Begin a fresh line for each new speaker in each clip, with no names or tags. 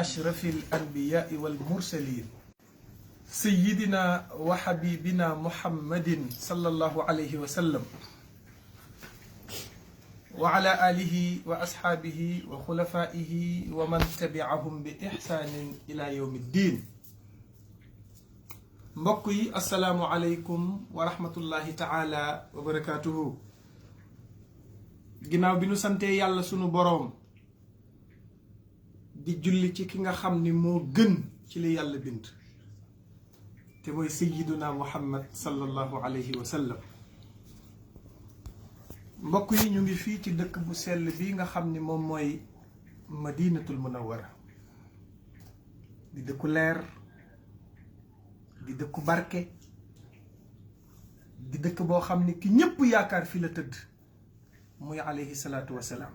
أشرف الأنبياء والمرسلين سيدنا وحبيبنا محمد صلى الله عليه وسلم وعلى آله وأصحابه وخلفائه ومن تبعهم بإحسان إلى يوم الدين. mbokk السلام عليكم ورحمة الله تعالى وبركاته. ginnaaw bi nu sante yàlla sunu boroom di julli ci ki nga xam ni moo gën ci li yàlla bind te mooy sayyiduna muhammad sallallahu alayhi wa sallam. mbokk yi ñu ngi fii ci dëkk bu sell bi nga xam ni moom mooy madinatul munawwara di dëkku leer di dëkku barke di dëkk boo xam ni ki ñépp yaakaar fi la tëdd muy alayhi salaatu wasalaam.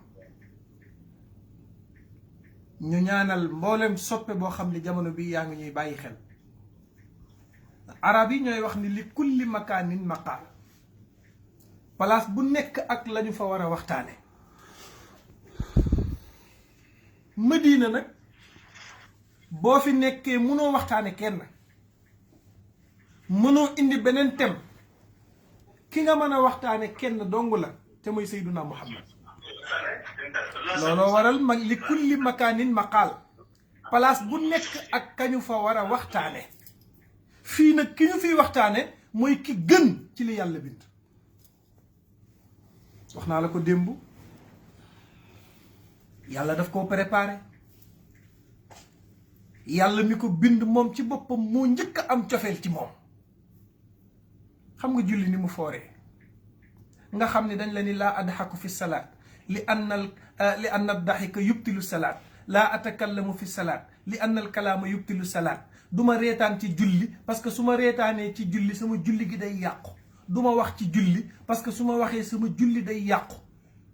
ñu ñaanal mboolem soppe boo xam ne jamono bi yaa ngi ñuy bàyyi xel. arab yi ñooy wax ni li kulli makaanin maqaal, place bu nekk ak lañu fa war a waxtaane. Madina nag boo fi nekkee mënoo waxtaane kenn, mënoo indi beneen thème, ki nga mën a waxtaane kenn dong la te mooy Seyduna Muhammad. looloo waral mag li kulli makaanin maqaal, place bu nekk ak kañu fa war a waxtaane. fii nag ki ñu fiy waxtaane mooy ki gën ci li yàlla bind. wax naa la ko démb, yàlla daf koo préparé. yàlla mi ko bind moom ci boppam moo njëkk a am cofeel ci moom. xam nga julli ni mu fooree, nga xam ni dañ la ni laa adxaku fi salaat li anna daxika yubtilu salaat, laa atakallamu fi salaat li anna al kalaama yubtilu salaat. du ma reetaan ci julli parce que su ma reetaanee ci julli sama julli gi day yàqu. du ma wax ci julli parce que su ma waxee sama julli day yàqu.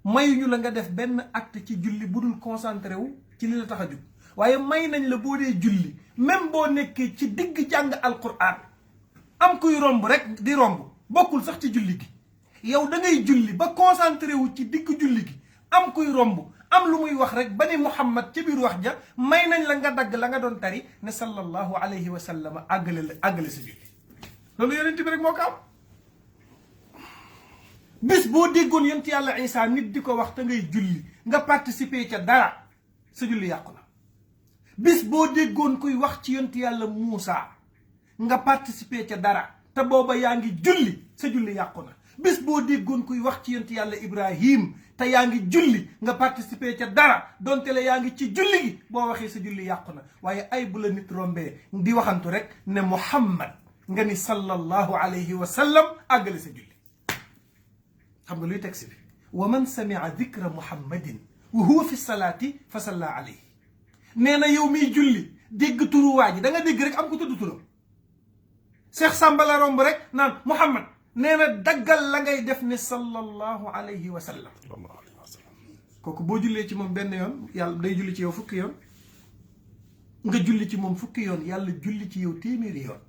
mayuñu la nga def benn acte ci julli bu dul concentré wu ci li la tax a jug, waaye may nañ la boo dee julli même boo nekkee ci digg jàng alquran am kuy romb rek di romb, bokkul sax ci julli gi. yow da ngay julli ba concentré wu ci digg julli gi, am kuy romb am lu muy wax rek ba ni Muhammad ci biir wax ja may nañ la nga dagg la nga doon tari ne sallallahu alayhi wa sallam àggale sa julli. loolu yonent bi rek moo ko am. bis boo déggoon yonent yàlla Isa nit di ko wax te ngay julli nga participer ca dara, sa julli yàqu na. bis boo déggoon kuy wax ci yonent yàlla Muusa nga participer ca dara te booba yaa ngi julli, sa julli yàqu na. bis boo déggoon kuy wax ci yonent yàlla Ibrahim te yaa ngi julli nga participer ca dara donte la yaa ngi ci julli gi, boo waxee sa julli yàqu na. waaye ay bu la nit rombee di waxantu rek ne Muhammad nga ni sallallahu alayhi wa sallam àggale sa julli. xam nga luy tegsi bi? wa man samia dikra muhammadin wa huwa fi salaati fa salla alayhi. nee na yow miy julli dégg turu waa ji, da nga dégg rek am ko tudd turam, Cheikh Samba la romb rek naan Muhammad, nee na daggal la ngay def ne sallallahu alayhi wa sallam. kooku boo jullee ci moom benn yoon yàlla day julli ci yow fukki yoon, nga julli ci moom fukki yoon yàlla julli ci yow téeméeri yoon,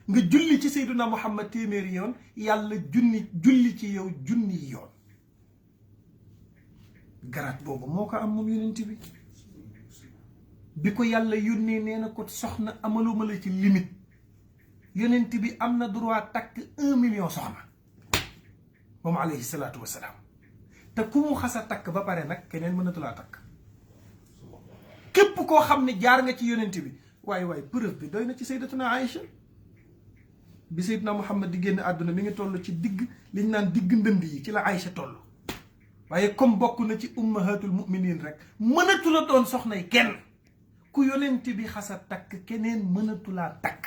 nga julli ci Seyduna Muhammad téeméeri yoon yàlla julli ci yow junni yoon. garaat boobu moo ko am moom yonent bi ko yàlla yónnee nee na ko soxna amaluma la ci limite. yonent bi am na droit takk 1 million soxna moom alayhi salaatu wasalaam. te ku mu xas a takk ba pare nag keneen mënatulaa takk. képp koo xam ne jaar nga ci yonent bi, waaye preuve bi doy na ci sayyidatuna Aïcha. bi sayyidna Muhammad di génn àdduna mi ngi toll ci digg liñ naan digg ndënd yi, ci la Aïcha toll. waaye comme bokk na ci ummahatul muminin rek mënatula doon soxnay kenn. ku yonent bi xas a takk keneen mënatulaa takk.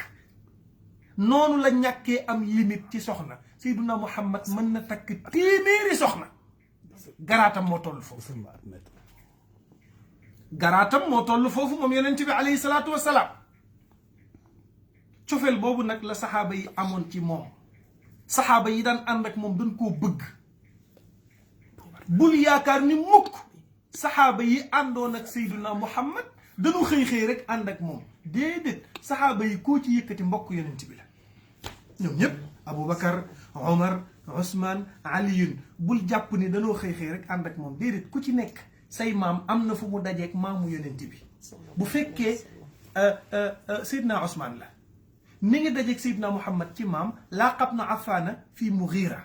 noonu la ñàkkee am limite ci soxna. Seyduna Muhammad mën na takk téeméeri soxna. garaatam moo toll foofu. garaatam moo toll foofu moom yonent bi alayhi salaatu wasalaam. cofeel boobu nag la saxaaba yi amoon ci moom. saxaaba yi daan ànd ak moom dañ koo bëgg. bul yaakaar ni mukk saxaaba yi àndoon ak Seyduna Muhammad dañu xëy rek ànd ak moom. déedéet, saxaaba yi koo ci yëkkati mbokk yonent bi la. ñoom ñëpp Aboubacar, Omar, Ousmane, Aliyun, bul jàpp ni dañoo xëy rek ànd ak moom. déedéet, ku ci nekk say maam am na fu mu dajeek maamu yonent bi bu fekkee Seydina Ousmane la mi ngi dajeeg Seydina Muhammad ci maam laqab na Affaana fii Mughira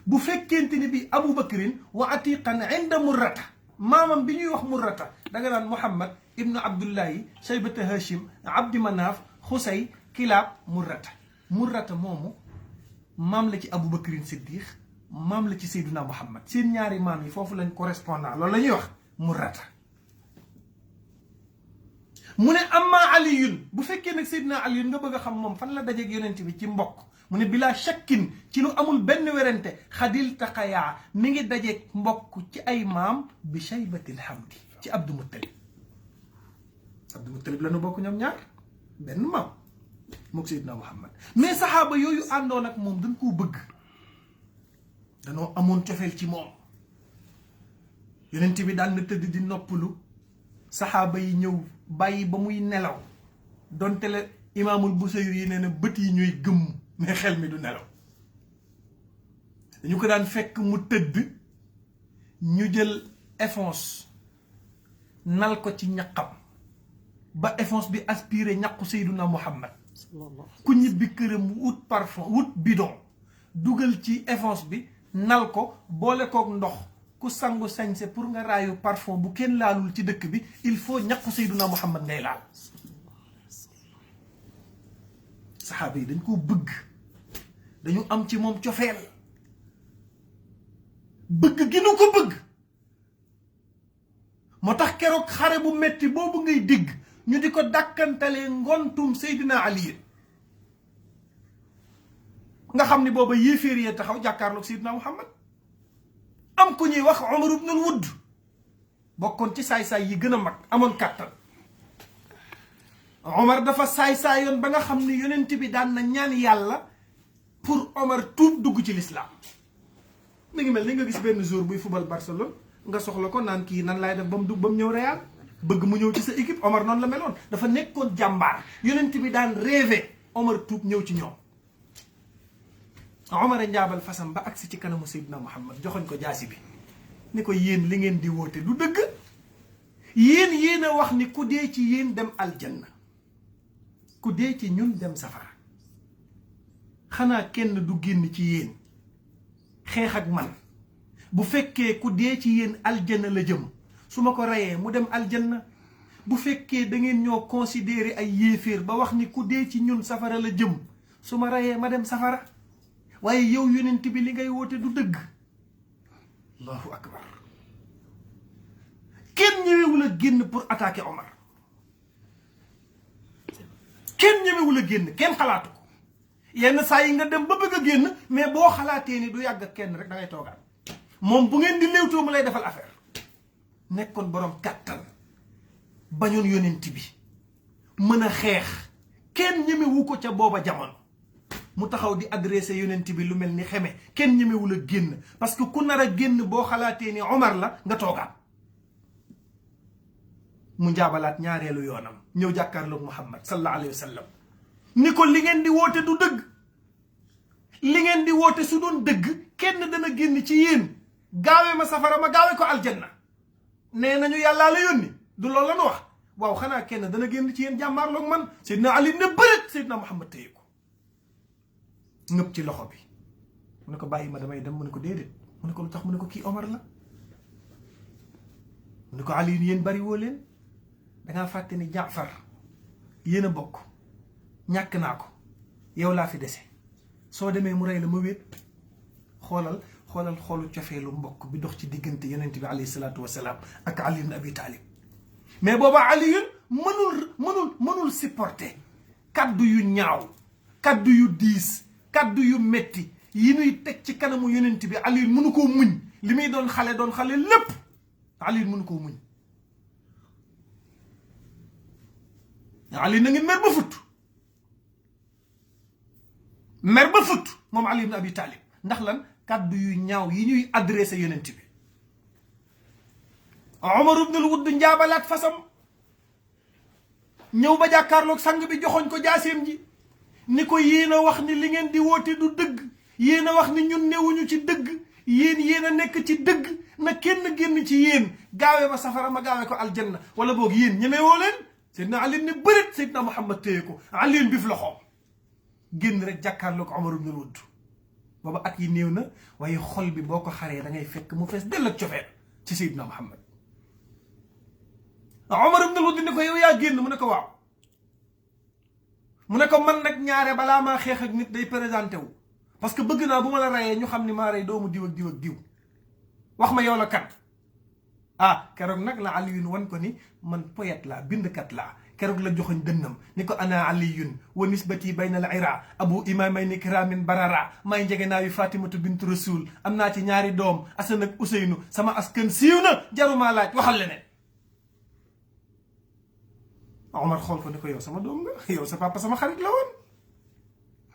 bu fekkente ni bi Abu Bakrin wa atiqan inda Murrata maamam bi ñuy wax Murrata da nga naan Muhammad ibnu Abdullahi Shaybata Hashim Abdi Manaf Xusay Kilaab Murrata moomu maam la ci Abu Bakrin Siddiq maam la ci Seydina Muhammad seen ñaari maam yi foofu lañ correspondant loolu la ñuy wax Murrata mu ne amma aliyun bu fekkee nag Seydina aliyun nga bëgg a xam moom fan la dajeeg yonent bi ci mbokk mu ne bila shakkin ci lu amul benn werante xadil taqayaa mi ngi dajeeg mbokk ci ay maam bi shaybatil hamdi ci Abdou Muttalib la nu bokk ñoom ñaar benn maam mook Seydina Muhammad mais saxaaba yooyu àndoon ak moom dañ koo bëgg danoo amoon cofeel ci moom yonent bi daan na tëdd di noppalu saxaaba yi ñëw bàyyi ba muy nelaw donte la imaamul Busayri yi nee na bët yi ñooy gëmm mais xel mi du nelaw dañu ko daan fekk mu tëdd ñu jël éponge nal ko ci ñaqam ba éponge bi aspiré ñaqu Seydina Muhammad ku ñibbi këram wut parfum wut bidon dugal ci éponge bi nal ko boole kook ndox ku sangu sañse pour nga raayu parfum bu kenn laalul ci dëkk bi il faut ñaqu Seydina Muhammad ngay laal saxaaba yi dañ koo bëgg dañu am ci moom cofeel bëgg gi nu ko bëgg moo tax keroog xare bu metti boobu ngay dégg ñu di ko dàkkantalee ngontum Seydina Ali nga xam ni booba yéeféer yee taxaw jàkkaarloog Seydina Muhammad am ku ñuy wax Omar ibn al-Wudd bokkoon ci saay-saay yi gën a mag amoon kàttan Omar dafa saay-saayoon ba nga xam ni yonent bi daan na ñaan yàlla pour Omar tuub dugg ci lislaam mi ngi mel ni nga gis benn jour buy fubal Barcelone nga soxla ko naan kii nan laay def ba mu dugg ba mu ñëw Real bëgg mu ñëw ci sa équipe Omar noonu la meloon dafa nekkoon jàmbaar yonent bi daan rêvé Omar tuub ñëw ci ñoom Omar a njaabal fasam ba agsi ci kanamu Seydina Muhammad joxoñ ko jaasi bi ni ko yéen li ngeen di woote du dëgg yéen a wax ni ku dee ci yéen dem aljanna ku dee ci ñun dem safara xanaa kenn du génn ci yéen xeex ak man bu fekkee ku dee ci yéen aljanna la jëm su ma ko reyee mu dem aljanna bu fekkee da ngeen ñoo considérer ay yéeféer ba wax ni ku dee ci ñun safara la jëm su ma reyee ma dem safara waaye yow yonent bi li ngay woote du dëgg allahu akbar kenn ñëwewul a génn pour attaquer Omar kenn ñëwewul a génn kenn xalaatu ko yenn saa yi nga dem ba bëgg a génn mais boo xalaatee ni du yàgg ak kenn rek da ngay toogaat moom bu ngeen di léewtoo mu lay defal affaire nekkoon borom kàttan bañoon yonent bi mën a xeex kenn ñemewu ko ca booba jamono mu taxaw di adressé yonent bi lu mel ni xeme kenn ñemewul a génn parce que ku nar a génn boo xalaatee ni Omar la nga toogaat mu njaabalaat ñaareelu yoonam ñëw jàkkaarloog Muhammad sallallahu alayhi wa sallam ni ko li ngeen di woote du dëgg li ngeen di woote su doon dëgg kenn dana génn ci yéen gaawe ma safara ma gaawe ko aljanna nee nañu yàllaa la yónni du loolu la nu wax waaw xanaa kenn dana génn ci yéen jàmmaarloog man Seydina Ali ne bërët Seydina Muhammad téye ko ngëpp ci loxo bi mu ne ko bàyyi ma damay dem mu ne ko déedéet mu ne ko lu tax mu ne ko kii Omar la mu ne ko Ali yéen bari woo leen dangaa fàtte ni Jaafar yéen a bokk ñàkk naa ko yow laa fi dese soo demee mu rey la ma wéet xoolal xoolu cofeelu mbokk bi dox ci diggante yonent bi alayhi salaatu wasalaam ak Ali ibn Abi Talib mais booba Ali mënul supporter kaddu yu ñaaw kaddu yu diis kaddu yu metti yi ñuy teg ci kanamu yonent bi Ali mënu koo muñ li muy doon xale lépp Ali mënu koo muñ Ali na ngi mer ba fut moom Ali ibn Abi Talib ndax lan kaddu yu ñaaw yi ñuy adressé yonent bi Omar ibn al-Wudd njaabalaat fasam ñëw ba jàkkaarloog sang bi joxoñ ko jaaseem ji ni ko yéen a wax ni li ngeen di woote du dëgg yéen a wax ni ñun newuñu ci dëgg yéen a nekk ci dëgg na kenn génn ci yéen gaawee ma safara ma gaawee ko aljanna wala boog yéen ñemewoo leen Seydina Ali ne bërit Seydina Muhammad téye ko Ali bif loxoom génn rek jàkkaarloo ko Omar ibn al-Wudd booba at yi néew na waaye xol bi boo ko xaree da ngay fekk mu fees dell ak cofeel ci Seydina Muhammad Omar ibn al-Wudd ne ko yow yaa génn mu ne ko waaw mu ne ko man nag ñaare balaa maa xeex ak nit day présenté wu parce que bëgg naa bu ma la rayee ñu xam ni maa rey doomu diw ak diw ak diw wax ma yow la kan ah keroog nag la aliyun wan ko ni man poète laa bindkat laa keroog la joxoñ dënnam ni ko ana aliyun wa nisbati bayna al ira abu imamayni kiramin barara may njege naa yu fatimatu bintu rasul am naa ci ñaari doom asan ak useynu sama askan siiw na jarumaa laaj waxal leneen Omar xool ko ni ko yow sama doom nga yow sa papa sama xarit la woon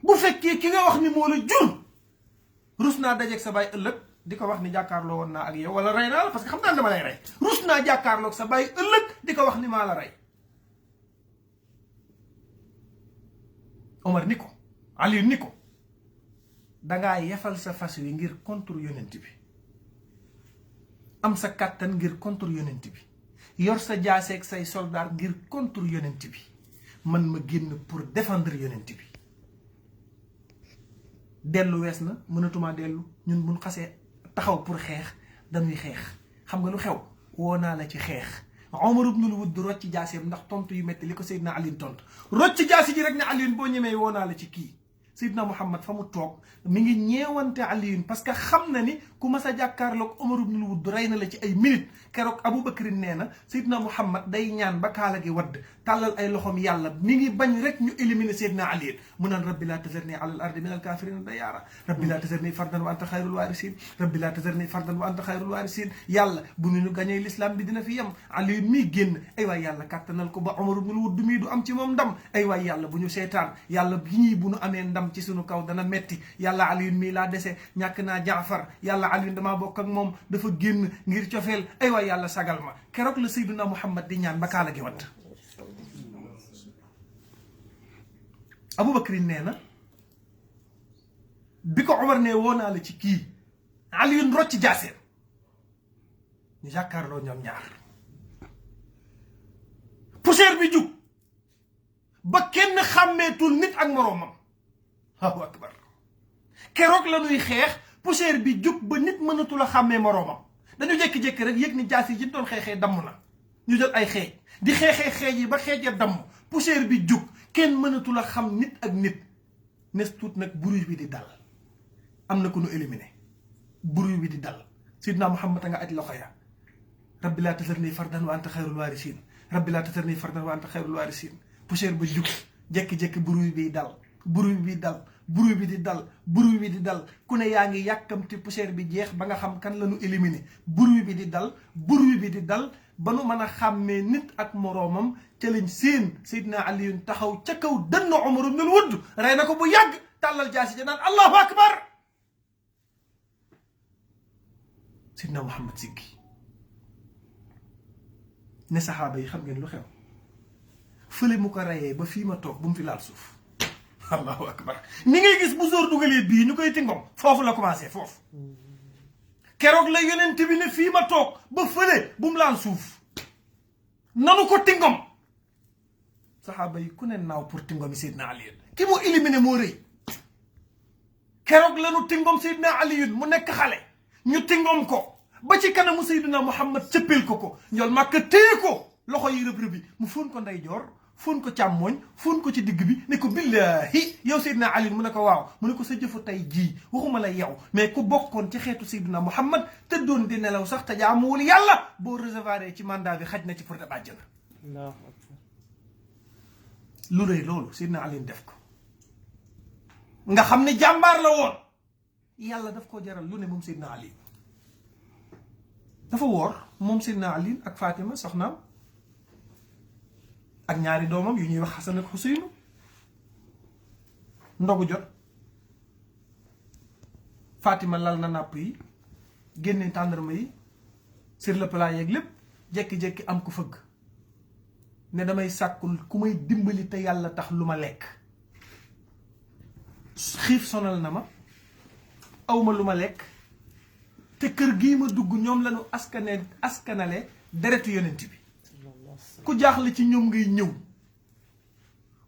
bu fekkee ki nga wax ni moo la jur rus naa dajeeg sa baay ëllëg di ko wax ni jàkkaarloo woon naa ak yow wala rey naa la parce que xam naa dama lay rey rus naa jàkkaarloog sa baay ëllëg di ko wax ni maa la rey Omar ni ko Ali ni ko dangaa yefal sa fas wi ngir contre yonent bi am sa kàttan ngir contre yonent bi yor sa jaaseeg say soldat ngir contre yonent bi man ma génn pour défendre yonent bi dellu wees na mënatuma dellu ñun buñ xasee taxaw pour xeex dañuy xeex xam nga lu xew woo naa la ci xeex Omar ibn al-Wudd rocc jaaseem ndax tontu yu metti li ko Seydina Ali tontu rocc jaasi ji rek ne Ali boo ñemee woo naa la ci kii Seydina Muhammad fa mu toog mi ngi ñeewante Ali parce que xam na ni ku mas a jàkkaarloog Omar ibn al-Wudd rey na la ci ay minutes keroog Aboubacar nee na Seydina Muhammad day ñaan ba kaala gi wadd tàllal ay loxoom yàlla mi ngi bañ rek ñu éliminer Seydina Ali mu naan rabbi laa tazarni ala al ardi min al kafirina dayyaara rabbi laa tazarni fardan wa anta xayrul waarisin rabbi laa tazarni fardan wa anta xayrul waarisin yàlla bu ñu gañee l'islam bi dina fi yem Ali mii génn ay waay yàlla kàttanal ko ba Omar ibn al-Wudd mii du am ci moom ndam ay waay yàlla bu ñu seetaan yàlla bi ñii bu ñu amee ndam ci sunu kaw dana metti yàlla Aliyun mii laa dese ñàkk naa Jaafar yàlla Aliyun damaa bokk ak moom dafa génn ngir cofeel ay waay yàlla sagal ma keroog la Seydina Muhammad di ñaan ba kaala gi wadd Aboubacar nee na bi ko Omar ne woo naa la ci kii Aliyun rocc jaaseem ñu jàkkaarloo ñoom ñaar poussière bi jug ba kenn xàmmeetul nit ak moroomam Allahu akbar keroog la ñuy xeex poussière bi jug ba nit mënatul a xàmmee moroomam dañu jékki-jékki rek yëg ni jaas yi doon xeexee damm na ñu jël ay xeej di xeexee xeej yi ba xeej ya damm poussière bi jug kenn mënatul a xam nit ak nit nes tuut nag bruit bi di dal am na ku nu éliminé bruit bi di dal Sidna Muhammad a nga aj loxo ya rabbi laa tazarni fardan wa anta xayrul waarisiin rabbi laa tazarni fardan wa anta xayrul waarisiin poussière ba jug jékki-jékki bruit bi dal bruit bi dal bruit bi di dal bruit bi di dal ku ne yaa ngi yàkkamti poussière bi jeex ba nga xam kan la ñu éliminé bruit bi di dal bruit bi di dal ba nu mën a xàmmee nit ak moroomam ca lañ seen Seydina Aliyun taxaw ca kaw dënn Omar ibn al-Wudd rey na ko bu yàgg tàllal jaasi ja naan allahu akbar Seydina Muhammad siggi ne saxaaba yi xam ngeen lu xew fële mu ko reyee ba fii ma toog bu mu fi laal suuf allahu akbar ni ngay gis bu sóor dugalee bii ñu koy tingom foofu la commencé foofu keroog la yonent bi ne fii ma toog ba fële bu mu laal suuf nanu ko tingom saxaaba yi ku ne naaw pour tingom yi Seydina Aliyun ki mu éliminé moo rëy keroog la nu tingom Seydina Aliyun mu nekk xale ñu tingom ko ba ci kanamu Seydina Muhammad cëppeel ko ñool Màkka téye ko loxo yi rëb rëbi mu fóon ko ndeyjoor fóon ko càmmooñ fóon ko ci digg bi ne ko billahi yow Seydina Ali mu ne ko waaw mu ne ko sa jëfu tey jii waxuma la yow mais ku bokkoon ci xeetu Seydina Muhammad te doon di nelaw sax te jaamuwul yàlla boo recevoir ci mandat bi xaj na ci pour dem àjjana lu rëy loolu Seydina Ali def ko nga xam ne jàmbaar la woon yàlla daf ko jaral lu ne moom Seydina Ali dafa woor moom Seydina Ali ak Fatima soxnaam ak ñaari doomam yu ñuy wax Xasan ak Xuseynu ndogu jot Fatima lal na nàpp yi génne tàndarma yi sur le plat yeeg lépp jekki-jekki am ku fëgg ne damay sàkkul ku may dimbali te yàlla tax lu ma lekk xiif sonal na ma awma lu ma lekk te kër gii ma dugg ñoom lañu askanale deretu yonent bi ku jaaxle ci ñoom ngay ñëw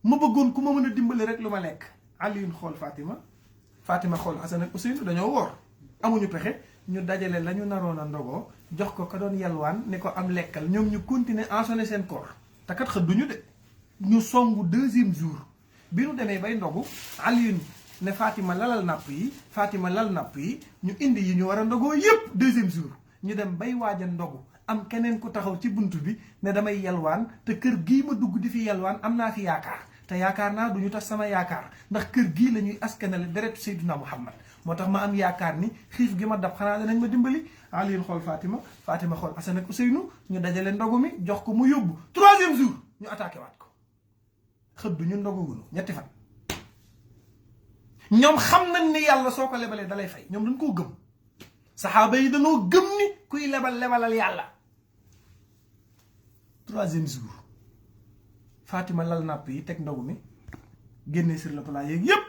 ma bëggoon ku ma mën a dimbali rek lu ma lekk. Aliyun xool Fatima xool Hasan ak Useynu dañoo woor amuñu pexe ñu dajale la ñu naroon a ndogoo jox ko ka doon yalwaan ne ko am lekkal ñoom ñu continuer ensonné seen koor te kat xëdduñu de ñu songu 2e jour bi ñu demee bay ndogu Aliyun ne Fatima lalal napp yi Fatima lal napp yi ñu indi yi ñu war a ndogoo yépp 2e jour ñu dem bay waaj a ndogu am keneen ku taxaw ci bunt bi ne damay yalwaan te kër gii ma dugg di fi yalwaan am naa fi yaakaar te yaakaar naa duñu tas sama yaakaar ndax kër gii la ñuy askanale deretu Seydina Muhammad moo tax ma am yaakaar ni xiif gi ma dab xanaa danañ ma dimbali. Aliyun xool Fatima xool Hasan ak Useynu ñu dajale ndogu mi jox ko mu yóbbu 3e jour ñu attaqué waat ko xëddu ñu ndoguwunu ñetti fan. ñoom xam nañ ni yàlla soo ko lebalee dalay fay ñoom dañ koo gëm saxaaba yi dañoo gëm ni kuy lebalal yàlla. 3e jour Fatima lal napp yi teg ndogu mi génnee sur le plat yeeg yépp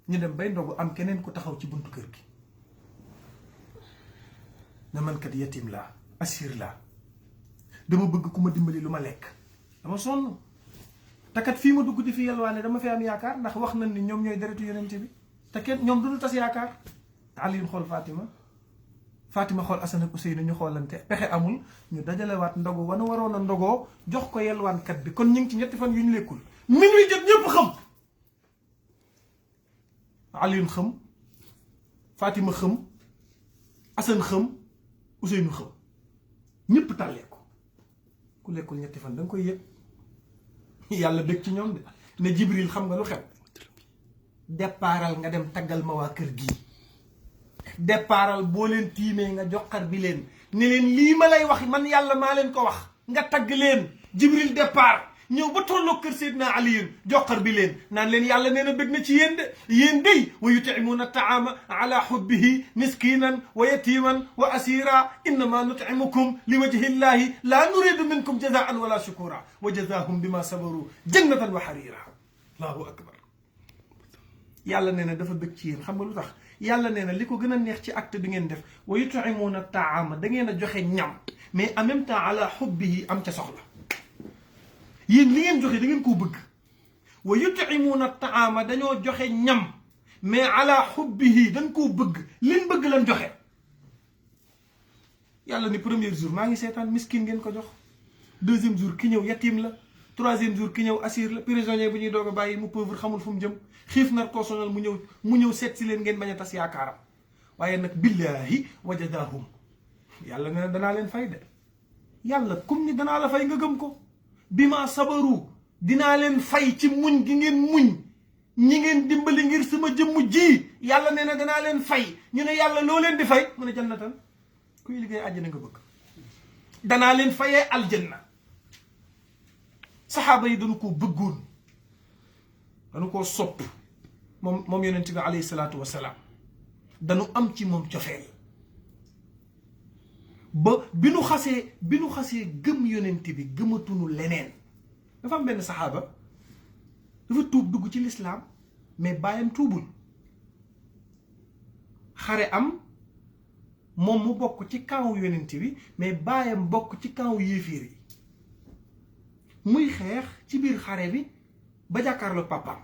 ñu dem bay ndogu am keneen ku taxaw ci buntu kër gi ne man kat yatim laa asir laa dama bëgg ku ma dimbali lu ma lekk dama sonn te kat fii ma dugg di fi yalwaane dama fi am yaakaar ndax wax nañ ni ñoom ñooy deretu yonent bi te kenn ñoom duñu tas yaakaar. Aliyun xool Fatima xool Hasan ak Useynu ñu xoolante pexe amul ñu dajalewaat ndogu wana waroon a ndogoo jox ko yelwaankat bi kon ñu ngi ci ñetti fan yu ñu lekkul minuit jot ñëpp xam. Aliyun xam Fatima xam Hasan xam Useynu xam ñëpp tàllee ko ku lekkul ñetti fan da nga koy yëg yàlla dëkk ci ñoom de ne Jibril xam nga lu xew départal nga dem taggal ma waa kër gii. départal boo leen tiimee nga joxar bi leen ne leen lii ma lay wax man yàlla maa leen ko wax nga tagg leen. Jibril départ ñëw ba tolloo kër Seydina Aliyun joxar bi leen naan leen yàlla nee na bëgg na ci yéen de yéen day wa yut'imuuna taama ala hubbihi miskinan wa yatiman wa asira innama nut'imukum li wajhi llahi la nuridu minkum jazaan wala shukura wa jazahum bima sabaru jannatan wa harira. allahu akbar. yàlla nee na dafa bëgg ci yéen xam nga lu tax yàlla nee na li ko gën a neex ci acte bi ngeen def wa yut'imuuna taama da ngeen a joxe ñam mais en même temps ala hubbihi am ca soxla. yéen li ngeen joxe da ngeen koo bëgg wa yut'imuuna taama dañoo joxe ñam mais ala hubbihi dañ koo bëgg liñ bëgg lañ joxe. yàlla ni 1er jour maa ngi seetaan miskin ngeen ko jox 2e jour ki ñëw yatim la 3e jour ki ñëw asir la prisonnier bu ñuy doog a bàyyi mu pauvre xamul fu mu jëm xiif nar koo sonal mu ñëw seet si leen ngeen bañ a tas yaakaaram waaye nag billahi wajadahum yàlla nee na danaa leen fay de yàlla comme ni danaa la fay nga gëm ko. bima sabaru dinaa leen fay ci muñ gi ngeen muñ ñi ngeen dimbali ngir sama jëmm ji yàlla nee na danaa leen fay ñu ne yàlla loo leen di fay mu ne jannatan kuy liggéey àjjana nga bëgg danaa leen fayee aljanna. saxaaba yi dañu koo bëggoon dañu koo sopp moom yonent bi alayhi salaatu wasalaam dañu am ci moom cofeel ba bi nu xasee gëm yonent bi gëmatunu leneen. dafa am benn saxaaba dafa tuub dugg ci lislaam mais baayam tuubul xare am moom mu bokk ci camp yonent bi mais baayam bokk ci camp yéeféer yi muy xeex ci biir xare bi ba jàkkaarloog papaam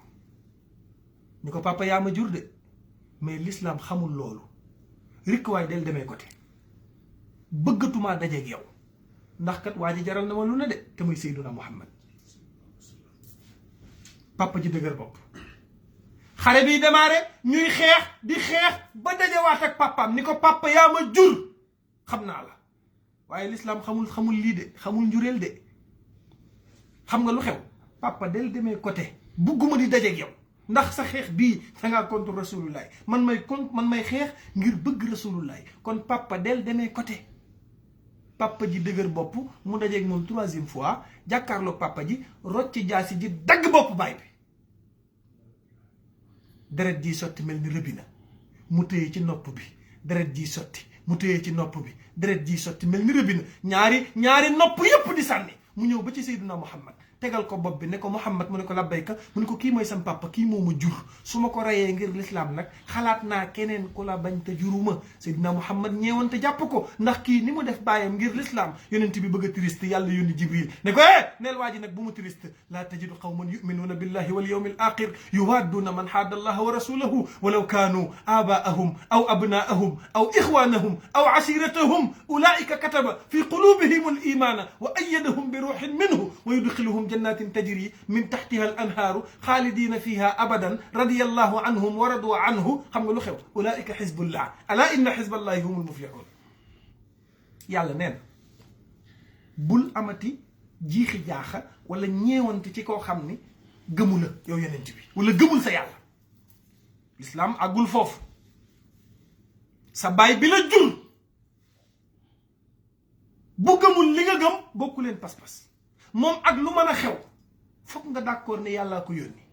ni ko papa yaa ma jur de mais l'islam xamul loolu rikk waay del demee côté bëggatumaa dajeeg yow ndax kat waa ji jaral na ma lu ne de te muy Seydina Muhammad. papa ji dëgër bopp xare bi démarré ñuy xeex di xeex ba dajewaat ak papaam ni ko papa yaa ma jur xam naa la waaye l'islam xamul lii de xamul njureel de xam nga lu xew papa del demee côté bugguma di dajeeg yow ndax sa xeex bii dangaa contre rasulullahi man may xeex ngir bëgg rasulullahi kon papa del demee côté. papa ji dëgër bopp mu dajeeg moom 3e fois jàkkaarloog papa ji rocc jaasi ji dagg bopp baay bi deret ji sotti mel ni rëbina mu téye ci nopp bi deret ji sotti mu téye ci nopp bi deret ji sotti mel ni rëbina ñaari nopp yépp di sànni mu ñëw ba ci Seydina Muhammad tegal ko bopp bi ne ko Muhammad mu ne ko labbayka mu ne ko kii mooy sam papa kii moo ma jur su ma ko reyee ngir lislaam nag xalaat naa keneen ku la bañ te juruma Seydina Muhammad ñeewante jàpp ko ndax kii ni mu def bàyyam ngir lislaam yonent bi bëgg a triste yàlla yónni Jibril ne ko neel waa ji nag bu mu triste laa tajidu qawman yuminuuna billahi wal yawmi al axir yuwadduuna man haadda allaha wa rasulahu walaw kaanu abaahum aw abnaahum aw ixwanahum aw ashiratahum ulaika kataba fi qulubihim al imana wa ayyadahum bi ruuxin minhu wa yudxiluhum jannatin tajri min taxtiha al anhaaru xaalidina fiha abadan radiyallahu anhum wa radu anhu xam nga lu xew ulaika xizbullah ala inna xizballahi humul muflixuun yàlla neen bul amati jiixi jaaxa wala ñeewante ci koo xam ni gëmu la yow yonent bi wala gëmul sa yàlla lislaam àggul foofu sa baay bi la jur bu gëmul li nga gëm bokku leen pas-pas moom ak lu mën a xew foog nga d'accord ne yàllaa ko yónni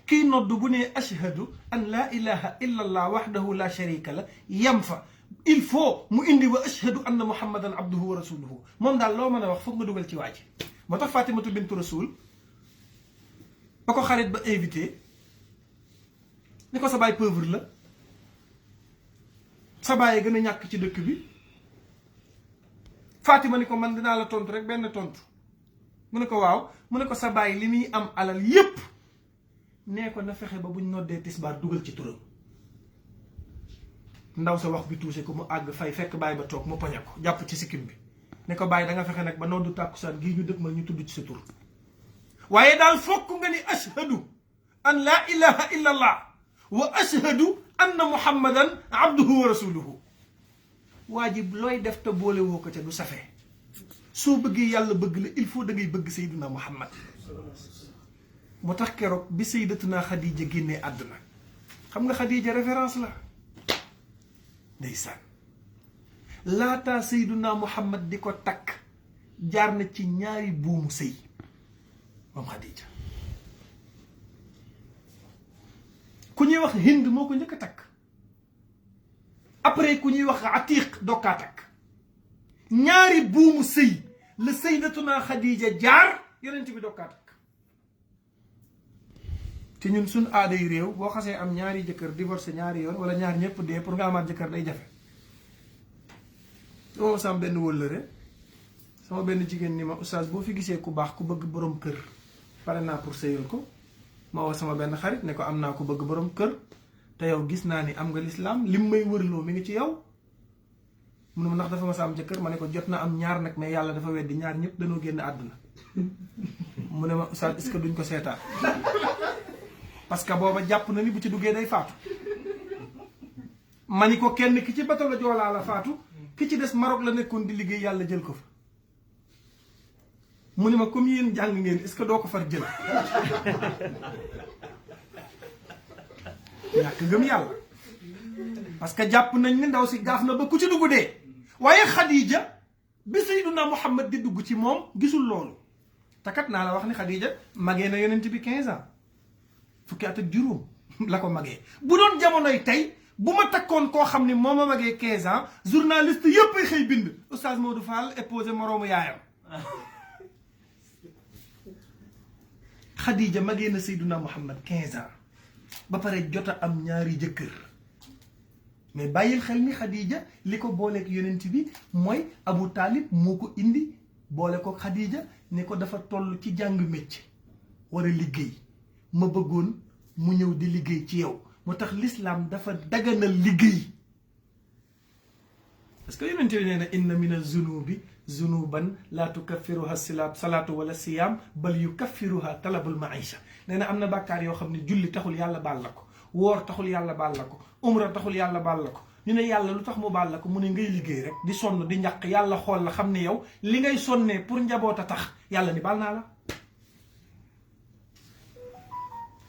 kii nodd bu ne ashhadu an laa ilaha illa allah wahdahu la sharika la yam fa il faut mu indi wa ashhadu anna muhammadan abduhu wa rasuluhu moom daal loo mën a wax foog nga dugal ci waa ji moo tax fatimatu bintu rasul ba ko xarit ba invité ni ko sa baay pauvre la sa baay gën a ñàkk ci dëkk bi Fatima ni ko man dinaa la tontu rek benn tontu mu ne ko waaw mu ne ko sa baay li muy am alal yépp nee ko na fexe ba buñ noddee tisbaar dugal ci turam ndaw sa wax bi tuuse ko mu àgg fay fekk baay ba toog mu poñe ko jàpp ci sikkim bi ne ko baay da nga fexe nag ba noddu tàkkusaan gii ñu dëkk ma ñu tudd ci sa tur waaye daal fokk nga ni ashhadu an laa ilaha illa allah wa ashhadu anna muhammadan abduhu wa rasuluhu waa ji looy def te boole woo ko ca du safee soo bëggee yàlla bëgg la il faut da ngay bëgg Seydina Muhammad moo tax keroog bi Sayyidatuna Khadija génnee àdduna xam nga Khadija référence la ndeysaan laataa Seydina Muhammad di ko takk jaar na ci ñaari buumu sëy moom Khadija ku ñuy wax Hind moo ko njëkk a takk après ku ñuy wax Atiq dokkaa takk ñaari buumu sëy la Sayyidatuna Khadija jaar yonent bi dokkaa takk te ñun suñ aaday réew boo xasee am ñaari jëkkër divorcé ñaari yoon wala ñaar ñëpp dee pour nga amaat jëkkër day jafe oo sama benn wëllëre sama benn jigéen ni ma oustaz boo fi gisee ku baax ku bëgg borom kër pare naa pour sëyal ko ma woo sama benn xarit ne ko am naa ku bëgg borom kër te yow gis naa ni am nga lislaam lim may wërloo mi ngi ci yow mu ne ma ndax dafa ma sa am jëkkër ma ne ko jot na am ñaar nag mais yàlla dafa weddi ñaar ñëpp dañoo génn àdduna mu ne ma oustaz est-ce que duñ ko seetaan parce que booba jàpp na ni bu ci duggee day faatu ma ni ko kenn ki ci bato la joolaa la faatu ki ci des Maroc la nekkoon di liggéey yàlla jël ko fa mu ne ma comme yéen jàng ngeen est-ce que doo ko far jël ñàkk gëm yàlla parce que jàpp nañ ni ndaw si gaaf na ba ku ci dugg dee waaye Khadija bi Sayyiduna Muhammad di dugg ci moom gisul loolu te kat naa la wax ni Khadija magee na yonent bi 15 ans fukki at ak juróom la ko magee bu doon jamonoy tey bu ma takkoon koo xam ni moo ma magee 15 ans journaliste yëpp ay xëy bind oustaz Modou Fall épousé moroomu yaayam Khadija magee na Sayyiduna Muhammad 15 ans ba pare jot a am ñaari jëkkër mais bàyyil xel ni Khadija li ko booleeg yonent bi mooy Abu Talib moo ko indi boole ko Khadija ne ko dafa toll ci jàng métier war a liggéey ma bëggoon mu ñëw di liggéey ci yow moo tax l'islam dafa daganal liggéey parce que yonent bi nee na inna mina zunubi zunuban laa tukaffiruha salaatu wala siyaam bal yukaffiruha talabul maisha nee na am na bàkkaar yoo xam ne julli taxul yàlla baal la ko woor taxul yàlla baal la ko umra taxul yàlla baal la ko ñu ne yàlla lu tax mu baal la ko mu ne ngay liggéey rek di sonn di ñàq yàlla xool la xam ne yow li ngay sonnee pour njaboot a tax yàlla ni baal naa la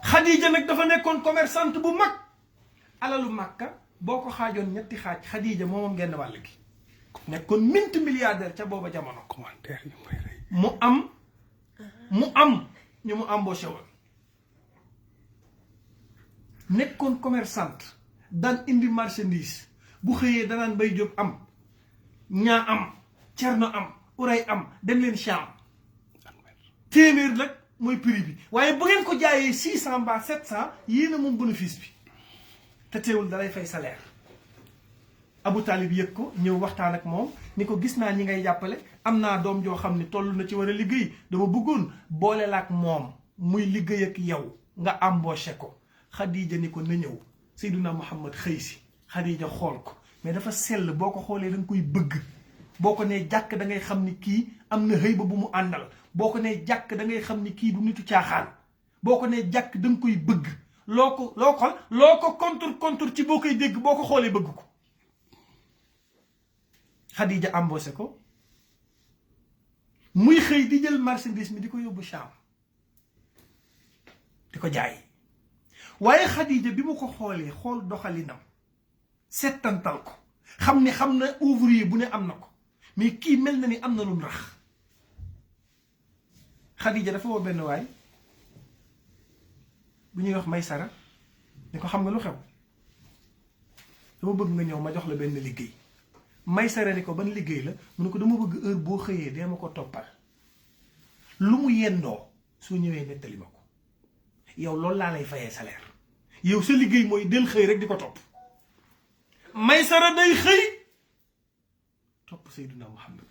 Khadija nag dafa nekkoon commerçante bu mag alalu Makka boo ko xaajoon ñetti xaaj Khadija moomoom genn wàll gi nekkoon minti milliardaire ca booba jamono commentaire yu may rey mu am ñu mu embauché woon nekkoon commerçante daan indi marchandise bu xëyee danaan Mbay Jóob am ñaa am cerno am uray am dem leen Cham téeméer nag mooy prix bi waaye bu ngeen ko jaayee 600 mbaa 700 yéen a moom bénéfice bi te teewul dalay fay salaire. Abu Talib yëg ko ñëw waxtaan ak moom ni ko gis naa ñi ngay jàppale am naa doom joo xam ne toll na ci war a liggéey dama bëggoon boole la ak moom muy liggéey ak yow nga embauché ko. Khadija ni ko na ñëw Seydina Muhammad xëy si Khadija xool ko mais dafa sell boo ko xoolee da nga koy bëgg boo ko nee jàkk da ngay xam ni kii am na xëy ba bu mu àndal boo ko nee jàkk da ngay xam ni kii du nitu caaxaan boo ko nee jàkk da nga koy bëgg loo ko contre ci boo koy dégg boo ko xoolee bëgg ko. Khadija embauché ko muy xëy di jël marchandise mi di ko yóbbu Cham di ko jaay waaye Khadija bi mu ko xoolee xool doxalinam settantal ko xam ni xam na ouvrier bu ne am na ko mais kii mel na ni am na lu mu rax Khadija dafa woo benn waay bu ñuy wax Maysara ni ko xam nga lu xew dama bëgg nga ñëw ma jox la benn liggéey. Maysara ni ko ban liggéey la mu ne ko dama bëgg heure boo xëyee dee ma ko toppal lu mu yendoo soo ñëwee nettali ma ko yow loolu laa lay fayee salaire yow sa liggéey mooy del xëy rek di ko topp. Maysara day xëy topp Seydina Muhammad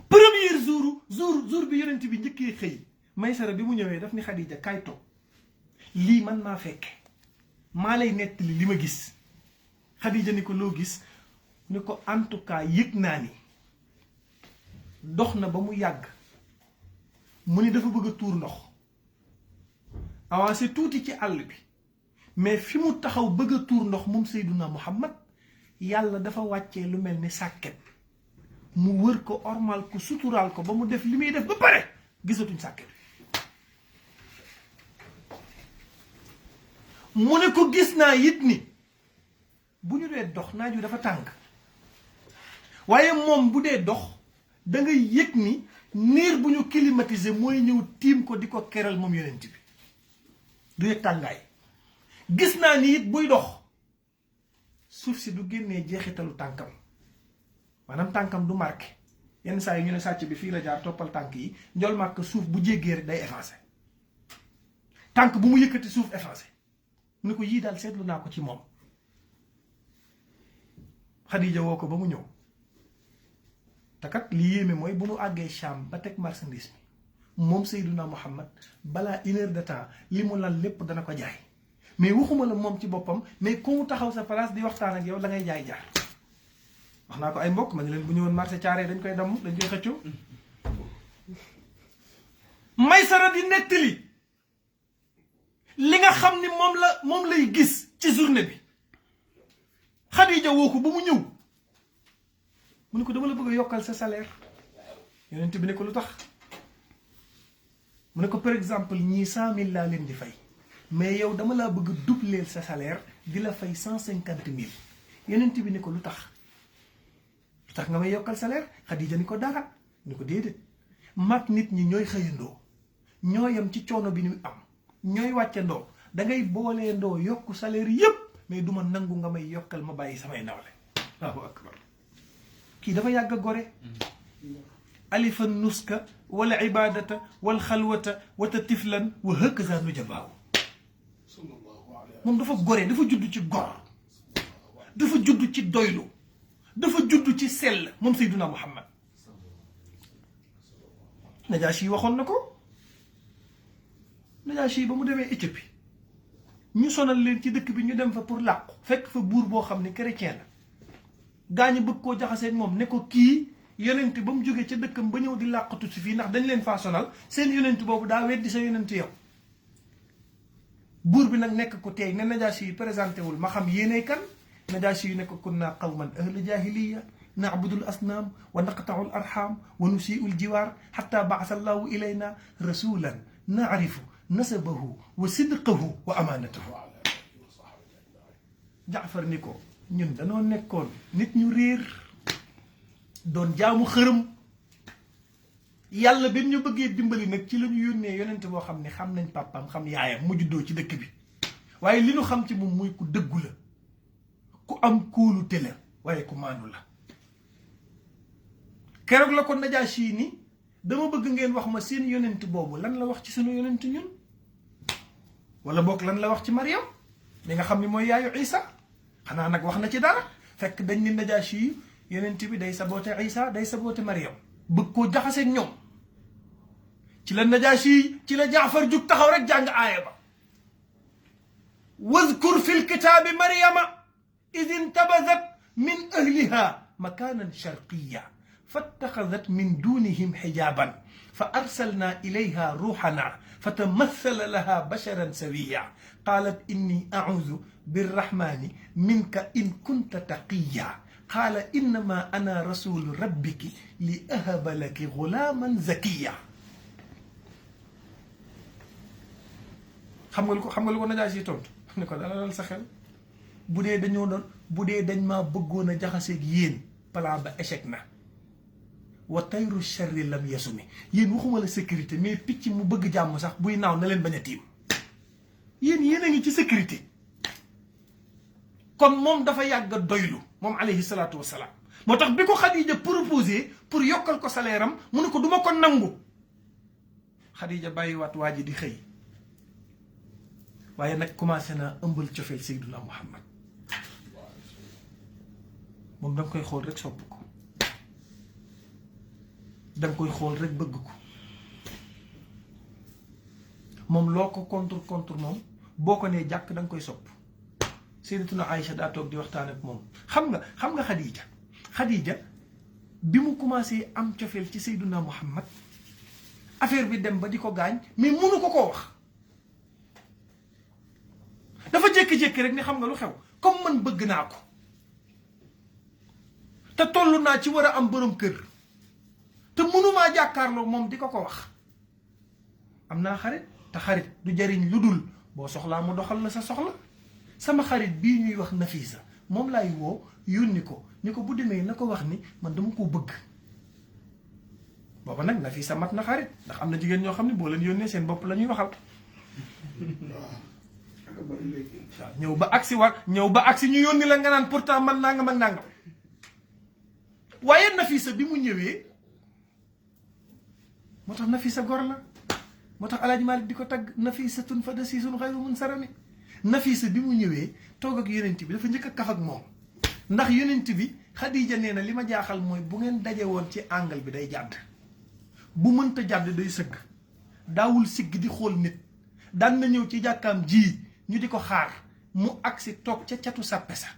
premier jour bi yonent bi njëkkee xëy Maysara bi mu ñëwee daf ni Khadija kaay toog lii man maa fekke maa lay nettali li ma gis. Khadija ni ko loo gis ni ko en tout cas yëg naa ni dox na ba mu yàgg mu ni dafa bëgg a tuur ndox avancé tuuti ci àll bi mais fi mu taxaw bëgg a tuur ndox moom Seydina Muhammad yàlla dafa wàccee lu mel ni sàkket mu wër ko ormal ko suturaal ko ba mu def li muy def ba pare gisatuñ sàkket mu ne ko gis naa it ni bu ñu dee dox naaj wi dafa tàng waaye moom bu dee dox da ngay yëg ni niir bu ñu climatisé mooy ñëw tiim ko di ko keral moom yonent bi du yëg tàngaay gis naa ni it buy dox suuf si du génnee jeexitalu tànkam maanaam tànkam du marqué yenn saa yi ñu ne sàcc bi fii la jaar toppal tànk yi njol màkk suuf bu jéggee rek day effacé tànk bu mu yëkkati suuf effacé mu ne ko yii daal seetlu naa ko ci moom. Khadija woo ko ba mu ñëw te kat li yéeme mooy bu mu àggee Cham ba teg marchandise mi moom Seydina Muhammad balaa 1 heure de temps li mu lan lépp dana ko jaay mais waxuma la moom ci boppam mais ku mu taxaw sa place di waxtaan ak yow la ngay jaay jaar wax naa ko ay mbokk ma ne leen bu ñëwoon marché Thiaré dañ koy damm dañ koy xëccoo. Maysara di nettali li nga xam ni moom lay gis ci journée bi. Khadija woo ko ba mu ñëw mu ne ko dama la bëgg a yokkal sa salaire yonent bi ne ko lu tax mu ne ko par exemple ñii 100 000 laa leen di fay mais yow dama laa bëgg a doubler sa salaire di la fay 150 000 yonent bi ne ko lu tax nga may yokkal salaire Khadija ni ko dara ni ko déedéet mag nit ñi ñooy xëyandoo ñoo yam ci coono bi ñu am ñooy wàccandoo da ngay booleendoo yokku salaire yépp mais duma nangu nga may yokkal ma bàyyi samay nawle Allahu akbar kii dafa yàgg a gore alifa nuska wala ibadata wal xalwata wata tiflan wa hakaza nujabaaw moom dafa gore dafa judd ci gor dafa judd ci doylu dafa judd ci sell moom Seydina Muhammad Najaashi waxoon na ko Najaashi ba mu demee Éthiopie ñu sonal leen ci dëkk bi ñu dem fa pour làqu fekk fa buur boo xam ne chrétien la gaañu bëgg koo jaxaseeg moom ne ko kii yonent ba mu jógee ca dëkkam ba ñëw di làqatu si fii ndax dañ leen faa sonal seen yonent boobu daa weddi sa yonent yow buur bi nag nekk ko teey ne Najaashi yi présenté wul ma xam yéenay kan Najaashi yu nekk kunna qawman ahla jahiliya na'budu al asnaam wa naqta'u al arham wa nusii'u al jiwaar hatta ba'atha allahu ilayna rasulan na'rifu nasabahu wa sidqahu wa amaanatahu Jaafar ni ko ñun danoo nekkoon nit ñu réer doon jaamu xërëm yàlla bi ñu bëggee dimbali nag ci la ñu yónnee yonent boo xam ne xam nañ papaam xam yaayam mu juddoo ci dëkk bi waaye li ñu xam ci moom muy ku dëggu la ku am kóolute la waaye ku maandu la keroog la ko Najaashi ni dama bëgg ngeen wax ma seen yonent boobu lan la wax ci sunu yonent ñun wala boog lan la wax ci Maryam mi nga xam ni mooy yaayu Isa xanaa nag wax na ci dara fekk dañ ni Najaashi yonent bi day saboote Isa day saboote Maryam bëgg koo jaxaseeg ñoom ci la Najaashi ci la Jaafar jug taxaw rek jàng aaya ba wazkur fi lkitaabi Maryama id intabazat min ahliha makanan sharqiya fattaxadat min dunihim xijaban fa arsalna ilayha ruuxana fatamassala laha basharan sawiya qalat inni audu birrahmani minka in kunta taqiya qaala innama ana rasulu rabbiki li ahaba laki gulaaman zakiya xam nga lu ko Najaashi tontu ne ko dalalal sa xel bu dee dañ maa bëggoon a jaxaseeg yéen plan ba échec na wa tayru sharri lam yasumi yéen waxuma la sécurité mais picc mu bëgg jàmm sax buy naaw na leen bañ a tiim yéen a ngi ci sécurité kon moom dafa yàgg a doylu moom alayhi salaatu wasalaam moo tax bi ko Xadija proposé pour yokkal ko salaire am mu ne ko duma ko nangu Xadija bàyyiwaat waa ji di xëy waaye nag commencé naa ëmbal cofeel Seydina Muhammad moom da nga koy xool rek sopp ko da nga koy xool rek bëgg ko moom loo ko contre moom boo ko nee jàkk da nga koy sopp Sayyidatuna Aïcha daa toog di waxtaan ak moom xam nga Xadija bi mu commencé am cofeel ci Seydina Muhammad affaire bi dem ba di ko gaañ mais mënu ko koo wax dafa jékki-jékki rek ni xam nga lu xew comme man bëgg naa ko te toll naa ci war a am borom kër te mënumaa jàkkaarloo moom di ko wax am naa xarit te xarit du jariñ lu dul boo soxlaa mu doxal la sa soxla sama xarit bii ñuy wax Nafisa moom laay woo yónni ko ni ko bu demee na ko wax ni man dama koo bëgg booba nag Nafisa mat na xarit ndax am na jigéen ñoo xam ne boo leen yónnee seen bopp la ñuy waxal waaw ñëw ba agsi ñu yónni la nga naan pourtant man nangam ak nangam waaye Nafisa bi mu ñëwee moo tax Nafisa gor la moo tax Alaaji Maalik di ko tagg Nafisatun fa dasiisun xayru munsarami Nafisa bi mu ñëwee toog ak yonent bi dafa njëkk a kaf ak moom ndax yonent bi Xadija nee na li ma jaaxal mooy bu ngeen daje woon ci angle bi day jàdd bu mënta jàdd day sëgg daawul sigg di xool nit daan na ñëw ci jàkkaam ji ñu di ko xaar mu agsi toog ca catu sàppe sa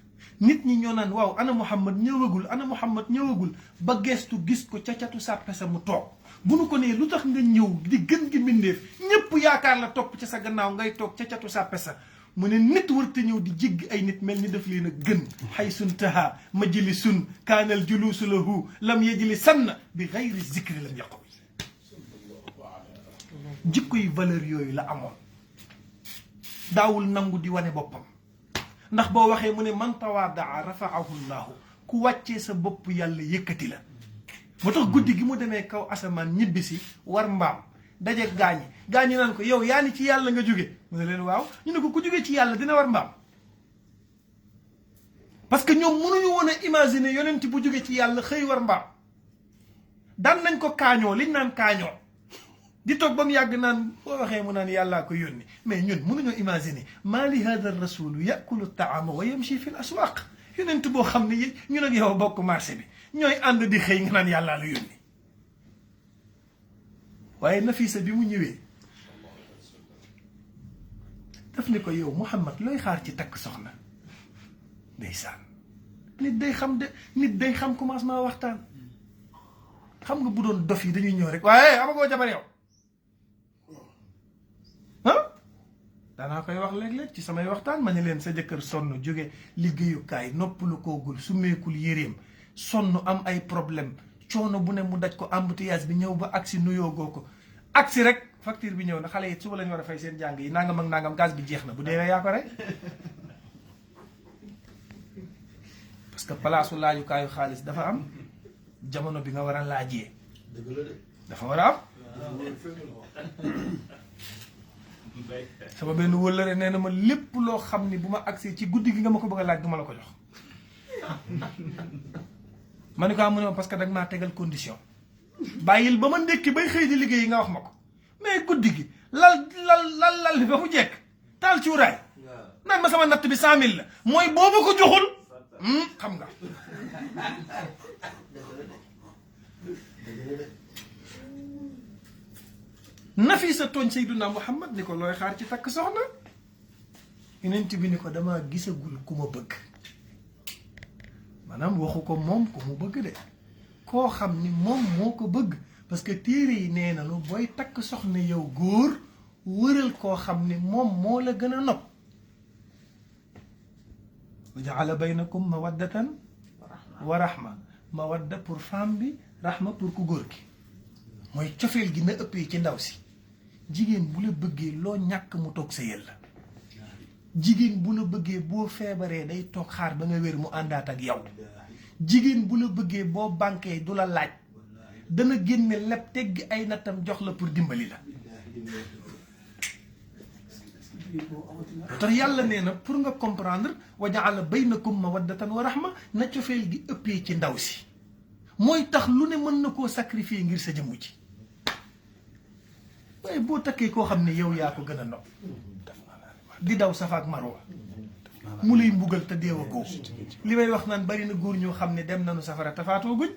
nit ñi ñoo naan waaw ana Muhammad ñëwagul ba geestu gis ko ca catu sàppe sa mu toog bu nu ko nee lu tax nga ñëw di gën gi mbindeef ñépp yaakaar la topp ca sa gannaaw ngay toog ca catu sàppe sa mu ne nit warta ñëw di jéggi ay nit mel ni daf leen a gën xay sun taha majlisun kaanal juluusu lahu lam yajli sann bi gayri zikri lam yaqul jikko yi valeur yooyu la amoon daawul nangu di wane boppam ndax boo waxee mu ne man tawaadaa rafaahu llaahu ku wàccee sa bopp yàlla yëkkati la moo tax guddi gi mu demee kaw asamaan ñibbisi war mbaam daje gaañi naan ko yow yaa ni ci yàlla nga jóge mu ne leen waaw ñu ne ko ku jóge ci yàlla dina war mbaam parce que ñoom mënuñu woon a imaginer yonent bu jóge ci yàlla xëy war mbaam daan nañ ko kaañoo liñ naan kaañoo di toog ba mu yàgg naan boo waxee mu naan yàllaa ko yónni mais ñun mënuñoo imaginer maa li hada rasulu yakulu taama wa yamshi fi l aswaq yonent boo xam ne ñun ak yow bokk marché bi ñooy ànd di xëy nga naan yàllaa la yónni waaye Nafisa bi mu ñëwee daf ne ko yow Muhammad looy xaar ci takk soxna ndeysaan nit day xam commencement waxtaan xam nga bu doon dof yi dañuy ñëw rek waaye amagoo jabar yow danaa koy wax léeg-léeg ci samay waxtaan ma ne leen sa jëkkër sonn jóge liggéeyukaay noppalu koogul sumeekul yéreem sonn am ay problème coono bu ne mu daj ko embouteillage bi ñëw ba agsi nuyoogoo ko agsi rek facture bi ñëw na xale yi suba lañu war a fay seen jàng yi nangam ak nangam gaz bi jeex na bu deewee yaa ko rek parce que palaasu laajukaayu xaalis dafa am jamono bi nga war a laajee dafa war a am sama benn wëllëre nee na ma lépp loo xam ni bu ma agsee ci guddi gi nga ma ko bëgg a laaj du ma la ko jox ma ne ko mu ne ma parce que da nga maa tegal condition bàyyil ba ma ndékki bay xëy di liggéey nga wax ma ko mais guddi gi lal bi ba mu jekk taal cuuraay naan ma sama natt bi 100 000 la mooy boobu ko joxul xam nga Nafisa tooñ Seydina Muhammad ni ko looy xaar ci takk soxna yonent bi ni ko dama gisagul ku ma bëgg maanaam waxu ko moom ku mu bëgg de koo xam ni moom moo ko bëgg parce que téere yi nee nañu booy takk soxna yow góor wëral koo xam ni moom moo la gën a nopp wa jaala baynakum mawaddatan wa rahma mawadda pour femme bi rahma pour ku góor gi mooy cofeel gi na ëppee ci ndaw si jigéen bu la bëggee loo ñàkk mu toog sa yel la jigéen bu la bëggee boo feebaree day toog xaar ba nga wér mu àndaat ak yow jigéen bu la bëggee boo banquee du la laaj dana génne lépp teggi ay nattam jox la pour dimbali la tax yàlla nee na pour nga comprendre wa jaala baynakum mawaddatan wa rahma na cofeel gi ëppee ci ndaw si mooy tax lu ne mën na koo sacrifier ngir sa jëmmu ji waaye boo takkee koo xam ne yow yaa ko gën a nopp di daw safa ak marwa mu lay mbugal te deewa góor li may wax naan bari na góor ñoo xam ne dem nañu safara te faatoo guñ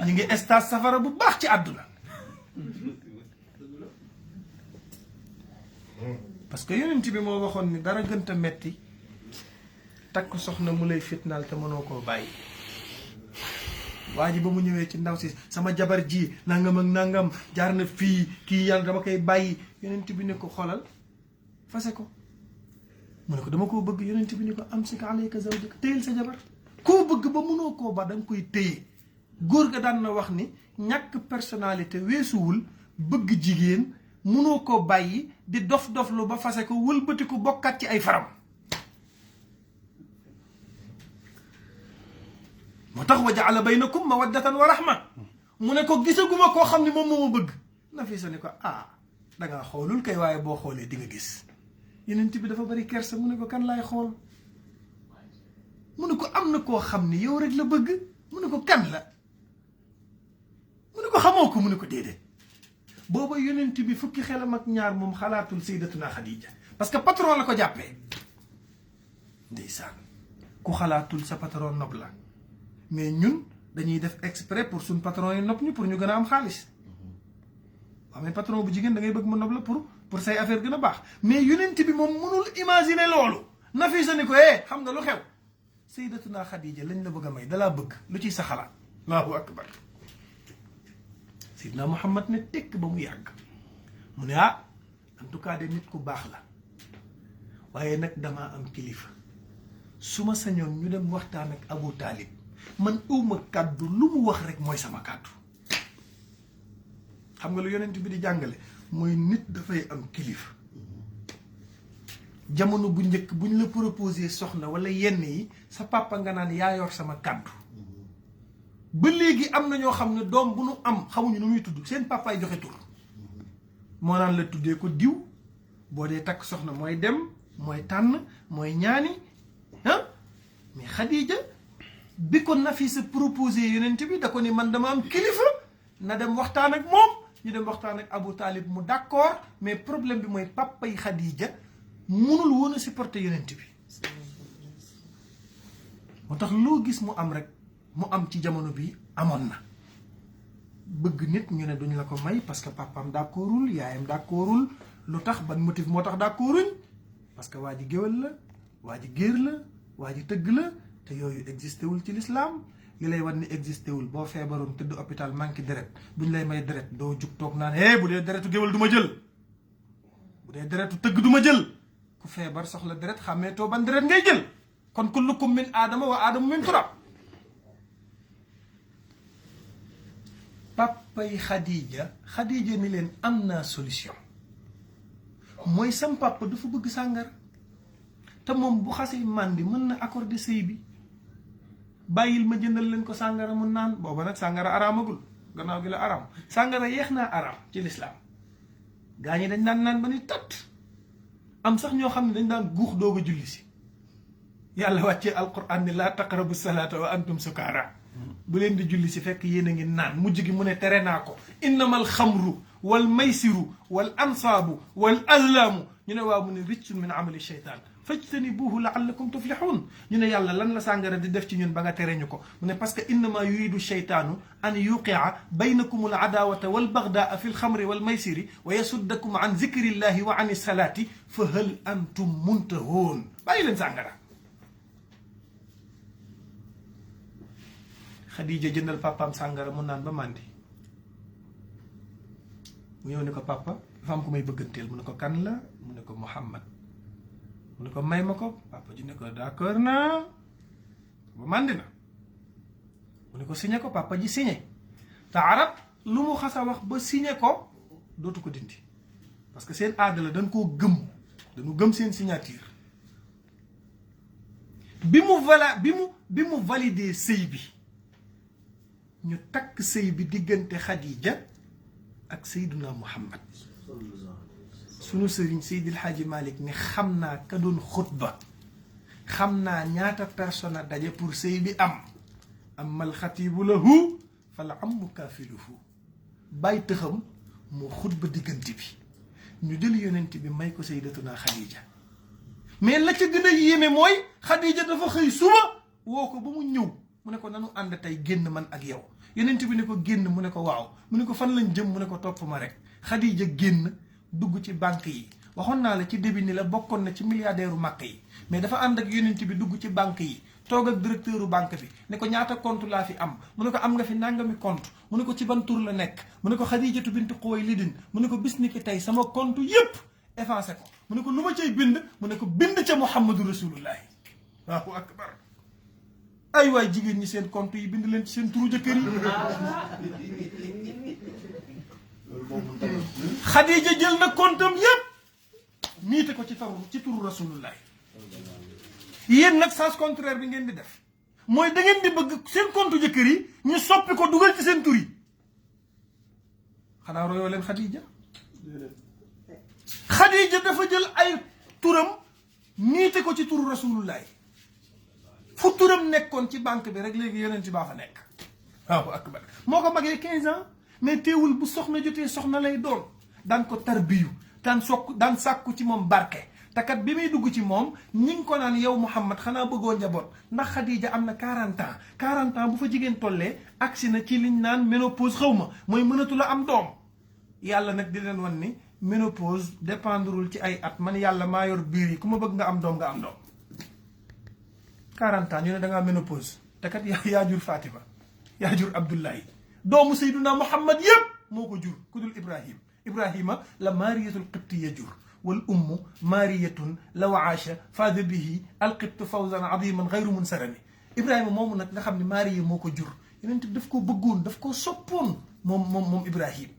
ñu ngi stage safara bu baax ci àdduna parce que yonent bi moo waxoon ni dara gën a metti takk soxna mu lay fitnaal te mënoo koo bàyyi waa ji ba mu ñëwee ci ndaw si sama jabar ji nangam ak nangam jaar na fii kii yàlla dama koy bàyyi yonent bi ne ko xoolal fase ko mu ne ko dama koo bëgg yonent bi ni ko amsik alayka zawjaka téyel sa jabar koo bëgg ba mënoo koo ba da nga koy téye góor ga daan na wax ni ñàkk personnalité weesuwul bëgg jigéen mënoo koo bàyyi di dof-doflu ba fase ko wëlbati ko bokkat ci ay faram moo tax wa jaala baynakum mawaddatan wa rahma mu ne ko gisaguma koo xam ne moom moo ma bëgg Nafisa ni ko dangaa xoolul kay waaye boo xoolee di nga gis yonent bi dafa bari kersa mu ne ko kan laay xool mu ne ko am na koo xam ne yow rek la bëgg mu ne ko kan la mu ne ko xamoo ko mu ne ko déedéet booba yonent bi fukki xelam ak ñaar moom xalaatul sayyidatuna Xadija parce que patron la ko jàppee ndeysaan ku xalaatul sa patron nopp la mais ñun dañuy def exprès pour suñ patron yi nopp ñu pour ñu gën a am xaalis waaw mais patron bu jigéen da ngay bëgg mu nopp la pour say affaire gën a baax mais yonent bi moom mënul imaginer loolu Nafisa ni ko xam nga lu xew sayyidatuna Xadija lañ la bëgg a may dalaa bëgg lu ciy sa xalaat allahu akbar Seydina Muhammad ne tekk ba mu yàgg mu ne en tout cas de nit ku baax la waaye nag damaa am kilifa su ma sañoon ñu dem waxtaan ak Abu Talib man awma kàddu lu mu wax rek mooy sama kàddu xam nga lu yonent bi di jàngale mooy nit dafay am kilifa jamono bu njëkk buñ la proposé soxna wala yenn yi sa papa nga naan yaa yor sama kàddu ba léegi am na ñoo xam ne doom bu nu am xamuñu nu muy tudd seen papaay joxe tur moo naan la tuddee ko diw boo dee takk soxna mooy dem mooy tànn mooy ñaani mais Xadija bi ko Nafisa proposé yonent bi da ko ni man dama am kilifa na dem waxtaan ak moom ñu dem waxtaan ak Abu Talib mu d'accord mais problème bi mooy papa yi Xadija munul woon a supporter yonent bi moo tax loo gis mu am rek mu am ci jamono bi amoon na bëgg nit ñu ne duñ la ko may parce que papaam d'accordul yaayam d'accordul lu tax ban motif moo tax d'accorduñ parce que waa ji géwél la waa ji géer la waa ji tëgg la te yooyu existé wul ci l'islam li lay war ni existé wul boo feebaroon tëdd hôpital manqué deret buñ lay may deret doo jug toog naan bu dee deretu géwél du ma jël bu dee deretu tëgg du ma jël ku feebar soxla deret xàmmee too ban deret ngay jël kon kullukum min aadama wa aadamu min turab papay Xadija ni leen am naa solution mooy sam papa dafa bëgg sàngara te moom bu xasee màndi mën na accorder sëy bi bàyyil ma jëndal leen ko sàngara mu naan booba nag sàngara araamagul gannaaw gi la araam sàngara yeex naa araam ci lislaam gaa ñi dañ daan naan ba ni tat am sax ñoo xam ne dañ daan guux doog a julli si yàlla wàccee alquran ni laa taqrabu salaata wa antum sukaara bu leen di julli si fekk yéen a ngi naan mujj gi mu ne tere naa ko innamal xamru wal maysiru wal ansaabu wal azlaamu ñu ne waaw mu ne rijsun min amali sheytaan fajtanibuhu laallakum tuflihun ñu ne yàlla lan la sàngara di def ci ñun ba nga tere ñu ko mu ne parce que innama yuridu sheytaanu an yuqia baynakum al adawata wal bagdaa fi lxamri wal maysiri wa yasuddakum an zikrillahi wa an salaati fa hal antum muntahoon bàyyi leen sàngara Xadija jëndal papaam sàngara mu naan ba màndi mu ñëw ne ko papa dafa am ko may bëgganteel mu ne ko kan la mu ne ko Muhammad mu ne ko may ma ko papa ji ne ko d'accord naa ba màndi na mu ne ko signé ko papa ji signé te arab lu mu xas a wax ba signé ko dootu ko dindi parce que seen aada la dañ koo gëm dañu gëm seen signature bi mu validé sëy bi ñu takk sëy bi diggante Xadija ak Seyduna Muhammad sunu sëriñ Seydil Hadji Malick ne xam naa ka doon xutba xam naa ñaata personne daje pour sëy bi am amal xatibu lahu fal ammu kaafiluhu bàyyi tëxam moo xutba diggante bi ñu jël yonent bi may ko Seydatuna Xadija mais la ca gën a yéeme mooy Xadija dafa xëy suba woo ko ba mu ñëw mu ne ko nanu ànd tey génn man ak yow yonent bi ne ko génn mu ne ko waaw mu ne ko fan lañ jëm mu ne ko topp ma rek Xadija génn dugg ci banque yi waxoon naa la ci début ni la bokkoon na ci milliardaire u Màkk yi mais dafa ànd ak yonent bi dugg ci banque yi toog ak directeur u banque bi ne ko ñaata compte laa fi am mu ne ko am nga fi nangami compte mu ne ko ci ban tur la nekk mu ne ko Xadijatu bintu Xuwaylid mu ne ko bis ni ki tey sama compte yépp effacé ko mu ne ko lu ma cay bind mu ne ko bind ca Muhammadu Rasulullahi Allahu akbar ay waay jigéen ñi seen compte yi bind leen ci seen turu jëkkër yi Xadija jël na comptam yépp niite ko ci turu Rasulullahi yéen nag sens contraire bi ngeen di def mooy da ngeen di bëgg seen compte jëkkër yi ñu soppi ko dugal ci seen tur yi xanaa royoo leen Xadija dafa jël ay turam niite ko ci turu Rasulullahi fu turam nekkoon ci banque bi rek léegi yeneen ci baa fa nekk waaw akbar moo ko magee 15 ans mais teewul bu soxna jotee soxna lay doon daan ko tarbiyu daan sàkku ci moom barke takat bi muy dugg ci moom ñi ngi ko naan yow Muhammad xanaa bëggoo njaboot ndax Xadija am na 40 ans 40 ans bu fa jigéen tollee agsi na ci liñ naan ménopause xaw ma mooy mënatu la am doom yàlla nag di leen wan ni ménopause dépendrul ci ay at man yàlla maa yor biir yi ku ma bëgg nga am doom 40 ans ñu ne da ngaa ménopause te kat yaa jur Fatima yaa jur Abdullahi doomu Seyduna Muhammad yëpp moo ko jur ku dul Ibrahima la Maariyatul Qibtiya jur wal ummu Maariyatun law aasha faada bihi alqibtu fawzan adiman gayru munsarami Ibrahima moomu nag nga xam ne Maariya moo ko jur yonent bi daf koo bëggoon daf koo soppoon moom Ibrahima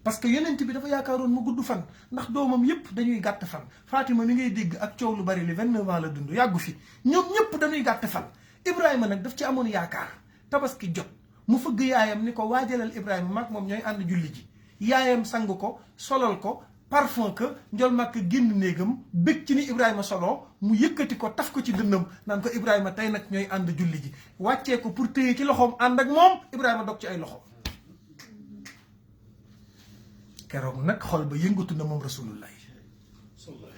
parce que yonent bi dafa yaakaaroon mu gudd fan ndax doomam yëpp dañuy gàtt fan Fatima mi ngay dégg ak coow lu bari li 29 ans la dund yàggu fi ñoom ñëpp dañuy gàtt fan Ibrahima nag daf ci amoon yaakaar tabaski jot mu fëgg yaayam ni ko waajalal Ibrahima maag moom ñooy ànd julli ji yaayam sang ko solal ko parfum que njol màkk génn néegam bég ci ni Ibrahima soloo mu yëkkati ko taf ko ci dënnam naan ko Ibrahima tey nag ñooy ànd julli ji wàccee ko pour téye ci loxoom ànd ak moom Ibrahima dog ci ay loxoom keroog nag xol ba yëngatu na moom Rasulullah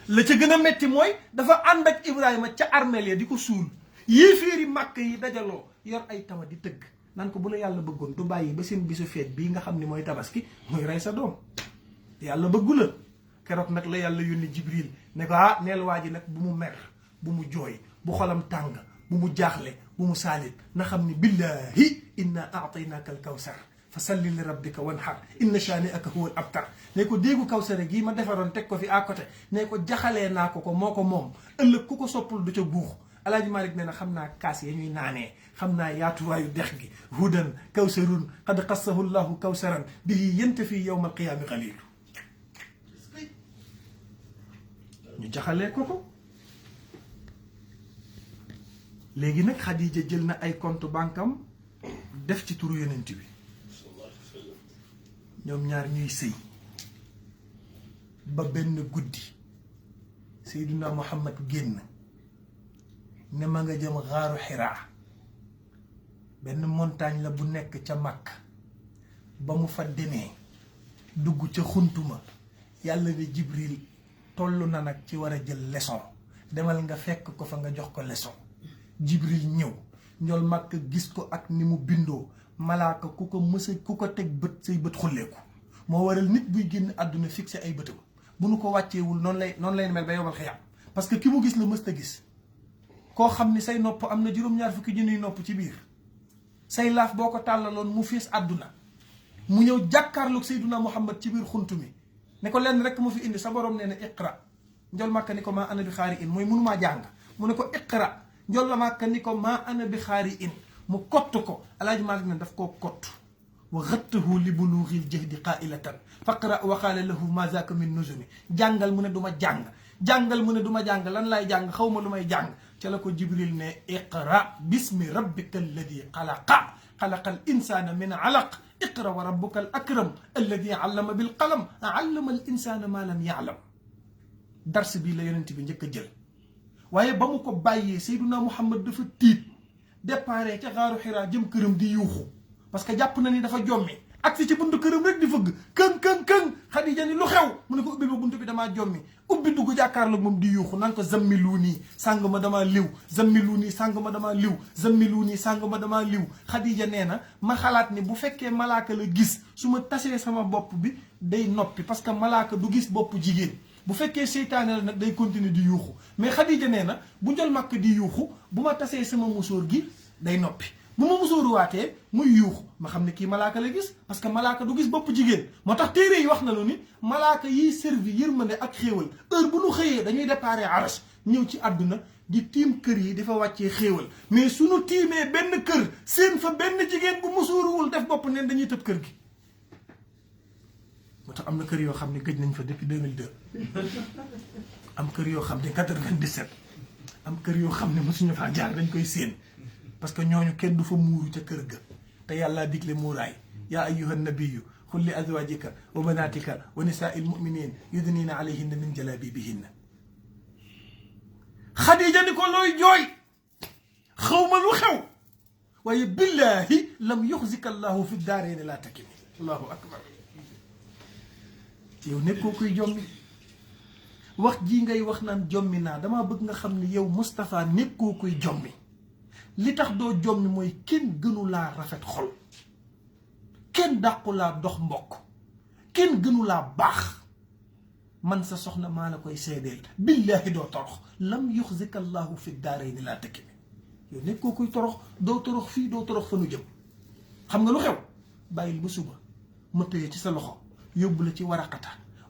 la ca gën a metti mooy dafa ànd ak Ibrahima ca armeel ya di ko suul yéeféeri màkk yi dajaloo yor ay tama di tëgg naan ko bu la yàlla bëggoon du bàyyi ba seen bisu feet bii nga xam ni mooy tabaski muy rey sa doom yàlla bëggu la keroog nag la yàlla yónni Jibril ne ko neel waa ji nag bu mu mer bu mu jooy bu xolam tàng bu mu jaaxle bu mu saalit na xam ni billahi inna aataynaaka al kawsar fa salli li rabbika wanhar inna shaani'aka huwa al abtar ne ko déegu kawsare gii ma defaroon teg ko fi à côté ne ko jaxalee naa ko moo ko moom ëllëg ku ko soppul du ca guux Alaaji Malik nee na xam naa kaas ya ñuy naanee xam naa yaatuwaayu dex gi hudan kawsarun qad qassahu llahu kawsaran bihi yantafi yawma alqiyaami xaliilu ñu jaxalee ko léegi nag Xadija jël na ay compte banque am def ci turu yonent bi ñoom ñaar ñuy sëy ba benn guddi Seydina Muhammad génn ne ma nga jëm xaaru Xiraa benn montagne la bu nekk ca Makka ba mu fa demee dugg ca xuntuma yàlla ne Jibril toll na nag ci war a jël leçon demal nga fekk ko fa nga jox ko leçon Jibril ñëw njool Makka gis ko ak ni mu bindoo malaaka ku ko teg bët say bët xulleeku moo waral nit buy génn àdduna fixé ay bëtam bu nu ko wàcceewul noonu lay mel ba yowal xiyaam parce que ki mu gis la mës ta gis koo xam ni say nopp am na juróom-ñaar fukki junniy nopp ci biir say laaf boo ko tàllaloon mu fees àdduna mu ñëw jàkkaarloog Seyduna Muhammad ci biir xunt mi ne ko lenn rek mu fi indi sa borom nee na iqra njol Makka ni ko maa ana bi xaari in mooy mënumaa jàng mu ne ko iqra njol Makka ni ko maa ana bi xaari in mu kott ko alaaji Maalik ne daf koo kott wa xattahu li buluuxil jahdi qaa'ilatan faqra wa qaala lahu ma zaaka min nuzumi jàngal mu ne du ma jàng jàngal mu ne du ma jàng lan laay jàng xaw ma lu may jàng ca la ko Jibril ne iqra bismi rabbika alladi xalaqa xalaqa al insana min alaq iqra wa rabbuka al akram alladi allama bil qalam allama al insana ma lam yaalam dars bii la yonent bi njëkk a jël waaye ba mu ko bàyyee Seyduna Muhammad dafa tiit déparé ca xaaru Xiraa jëm këram di yuuxu parce que jàpp na ni dafa jommi agsi ci buntu këram rek di fëgg këng Xadija ni lu xew mu ne ko ubbil ma buntu bi damaa jommi ubbi dugg jàkkaarloog moom di yuuxu nan ko zammilu nii sàng ma damaa liw zammilu nii sàng ma damaa liw zammilu nii sàng ma damaa liw Xadija nee na ma xalaat ni bu fekkee malaaka la gis su ma tasee sama bopp bi day noppi parce que malaaka du gis bopp jigéen bu fekkee seytaane la nag day continuer di yuuxu mais Xadija nee na bu njol Makka di yuuxu bu ma tasee sama musóor gi day noppi bu ma musóoruwaatee muy yuuxu ma xam ne kii malaaka la gis parce que malaaka du gis bopp jigéen moo tax téere yi wax na lu ni malaaka yiy servi yërmande ak xéewal heure bu nu xëyee dañuy déparé arash ñëw ci àdduna di tiim kër yi dafa wàccee xéewal mais suñu tiimee benn kër seen fa benn jigéen bu musóoruwul def bopp neen dañuy tëb kër gi moo tax am na kër yoo xam ne gëj nañ fa depuis 2002 am kër yoo xam ne 97 am kër yoo xam ne mosuñu faa jaar dañ koy séen parce que ñooñu kenn du fa muuru ca kër ga te yàlla digle muuraay yaa ayyuhan nabiyyu qul li azwajika wa banatika wa nisaa'il mu'minin yudnina alayhinna min jalabibihinna Xadija ni ko looy jooy xawma lu xew waaye billahi lam yuxzika allahu fi daarayni laa takimi allahu akbar yow nekkoo kuy jommi wax jii ngay wax naan jommi naa damaa bëgg nga xam ne yow Moustapha nekkoo kuy jommi li tax doo jommi mooy kenn gënu laa rafet xol kenn dàqu laa dox mbokk kenn gënu laa baax man sa soxna maa la koy seedeel billaahi doo torox lam yuxzika allahu fi daarayni laa takimi yow nekkoo kuy torox doo torox fii doo torox fa nu jëm xam nga lu xew bàyyil ba suba ma tëye ci sa loxo yóbbu la ci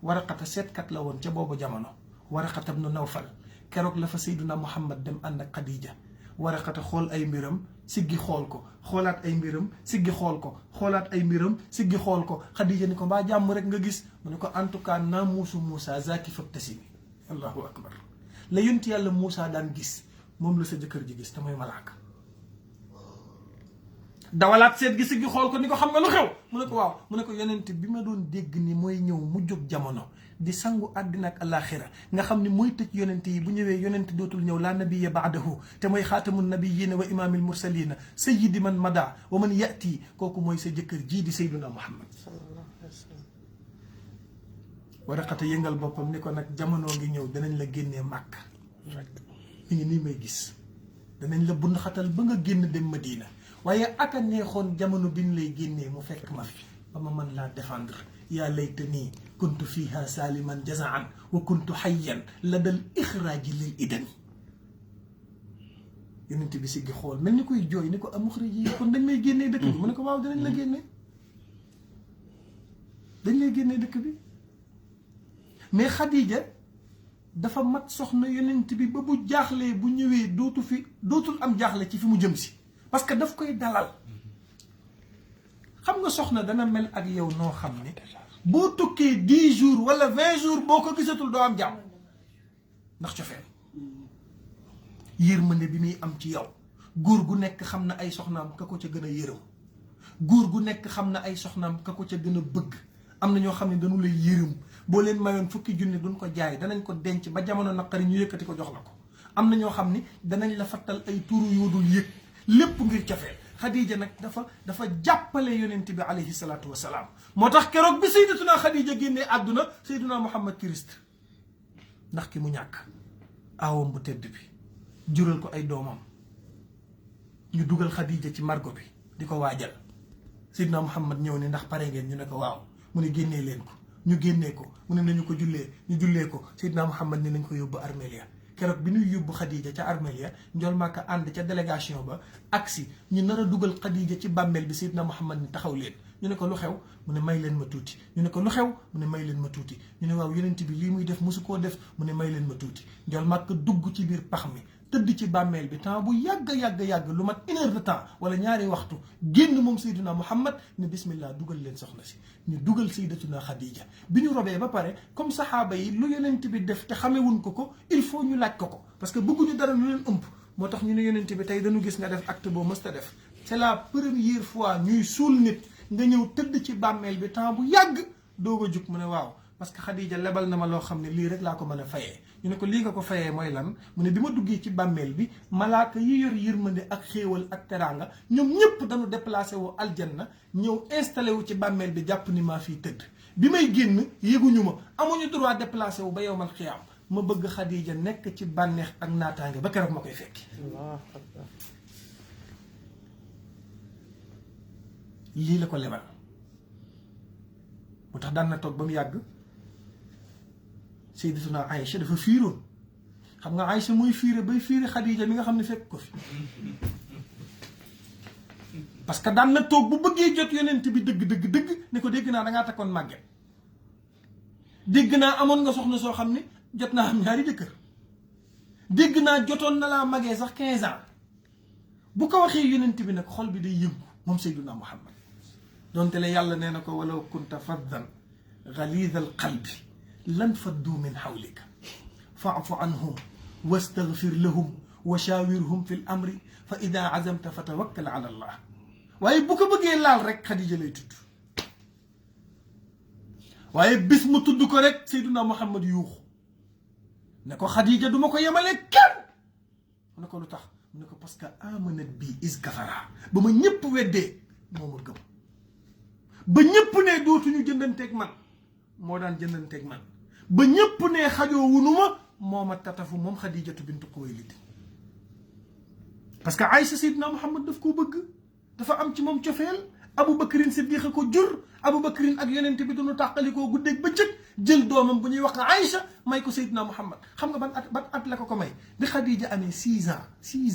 waraqata seetkat la woon ca boobu jamono waraqata ibnu Nawfal keroog la fa Seyduna Muhammad dem ànd ak Xadija waraqata xool ay mbiram siggi xool ko xoolaat ay mbiram siggi xool ko xoolaat ay mbiram siggi xool ko Xadija ni ko mbaa jàmm rek nga gis mu ne ko en tout cas naa muusu Moussa zaki faktasimi allahu akbar la yonti yàlla Moussa daan gis moom la sa jëkkër ji gis te mooy malaaka dawalaat seet gi siggi xool ko ni ko xam nga lu xew mu ne ko waaw mu ne ko yonent bi ma doon dégg ni mooy ñëw mu jóg jamono di sangu àddina ak alaxira nga xam ni mooy tëj yonent yi bu ñëwee yonent dootul ñëw laa nabiya baadahu te mooy xaatamu nabiyina wa imaamil mursalina sayyidi man mada wa man yati kooku mooy sa jëkkër jii di sayduna Muhammad waraqata yëngal boppam ni ko nag jamono ngi ñëw danañ la génnee màkk mi ngi nii may gis danañ la bund xatal ba nga génn dem Madina waaye aka neexoon jamono bi ñu lay génnee mu fekk ma fi ba ma mën laa défendre yaa laytanii kuntu fiha saliman jazaan wa kuntu hayyan la dal ixraaji lil idani yonent bi siggi xool mel ni koy jooy ni ko amuxrij yi kon dañ may génnee dëkk bi mu ne ko waaw dinañ la génnee dañ lay génnee dëkk bi mais Xadija dafa mat soxna yonent bi ba bu jaaxlee bu ñëwee dootul am jaaxle ci fi mu jëm si parce que daf koy dalal xam nga soxna dana mel ak yow noo xam ne boo tukkee 10 jours wala 20 jours boo ko gisatul doo am jàmm ndax cofeel yërmande bi muy am ci yow góor gu nekk xam na ay soxnaam ka ko ca gën a yërëm góor gu nekk xam na ay soxnaam ka ko ca gën a bëgg am na ñoo xam ne dañu lay yërëm boo leen mayoon fukki junne duñ ko jaay danañ ko denc ba jamono naqari ñu yëkkati ko jox la ko am na ñoo xam ni danañ la fattal ay turu yoo dul yëg lépp ngir cofeel Khadija nag dafa jàppale yonent bi alayhi salaatu wasalaam moo tax keroog bi sayyidatuna Khadija génnee àdduna sayyiduna Muhammad Christ ndax ki mu ñàkk aawam bu tedd bi jural ko ay doomam ñu dugal Khadija ci margo bi di ko waajal sayyiduna Muhammad ñëw ne ndax pare ngeen ñu ne ko waaw mu ne génnee leen ko ñu génnee ko mu ne nañu ko jullee ñu jullee ko sayyiduna Muhammad ne nañ ko yóbbu armelia keroog bi ñuy yóbbu Khadija ca armelia Njool Màkka ànd ca délégation ba aksi ñu nar a dugal Khadija ci bàmmeel bi sayyiduna Muhammad ni taxaw leen ñu ne ko lu xew mu ne may leen ma tuuti ñu ne ko lu xew mu ne may leen ma tuuti ñu ne waaw yonent bi lii muy def mosu koo def mu ne may leen ma tuuti Njool Màkka dugg ci biir pax mi tëdd ci bàmmeel bi temps bu yàgg lu mat 1 heure de temps wala ñaari waxtu génn moom sayyiduna Muhammad ne bismillah dugal leen soxna si ñu dugal sayyidatuna Khadija bi ñu robee ba pare comme saxaaba yi lu yonent bi def te xamewuñ ko il faut ñu laaj ko parce que bëgguñu dara lu leen ëmp moo tax ñu ne yonent bi tey dañu gis nga def acte boo mës ta def c'est la première fois ñuy suul nit nga ñëw tëdd ci bàmmeel bi temps bu yàgg doog a jug mu ne waaw parce que Khadija lebal na ma loo xam ne lii rek laa ko mën a fayee ñu ne ko lii nga ko fayee mooy lan mu ne bi ma duggee ci bàmmeel bi malaaka yi yor yërmande ak xéewal ak teraanga ñoom ñëpp dañu déplacé wu aljanna ñëw installé wu ci bàmmeel bi jàpp ni maa fii tëdd bi may génn yëguñu ma amuñu droit déplacé wu ba yowmal xiyaam ma bëgg Khadija nekk ci bànneex ak naataange ba keroog ma koy fekki lii la ko lebal moo tax daan na toog ba mu yàgg sayyidatuna Aïcha dafa fiiroon xam nga Aïcha muy fiire bay fiire Khadija mi nga xam ne fekk ko fi parce que daan na toog bu bëggee jot yonent bi dëgg ne ko dégg naa dangaa takkoon màgget dégg naa amoon nga soxna soo xam ne jot naa am ñaari jëkkër dégg naa jotoon na laa magee sax 15 ans bu ko waxee yonent bi nag xol bi day yëngu moom sayyiduna Muhammad donte le yàlla nee na ko walaw kunta faddan ghalidha alqalbi lan faddu min hawlika fa'fu anhum wastaghfir lahum wa shawirhum fi al-amri fa idha azamta fatawakkal ala allah waaye bu ko bëggee laal rek Khadija lay tudd waaye bis mu tudd ko rek sayyiduna Muhammad yuuxu ne ko Khadija du ma ko yemale kenn mu ne ko lu tax mu ne ko parce que amanat bi is kafara ba ma ñëpp weddee moo ma gëm ba ñëpp ne dootuñu jëndanteeg man moo daan jëndanteeg man ba ñëpp ne xajoo wunu ma moo ma tatafu moom Khadijatu bintu Xuwaylid parce que Aïcha sayyidina Muhammad daf koo bëgg dafa am ci moom cofeel Abubakrin Siddiq ko jur Abubakrin ak yonent bi duñu tàqalikoo guddeeg bëccëg jël doomam bu ñuy wax Aïcha may ko sayyidina Muhammad xam nga ban at la ko may bi Khadija amee 6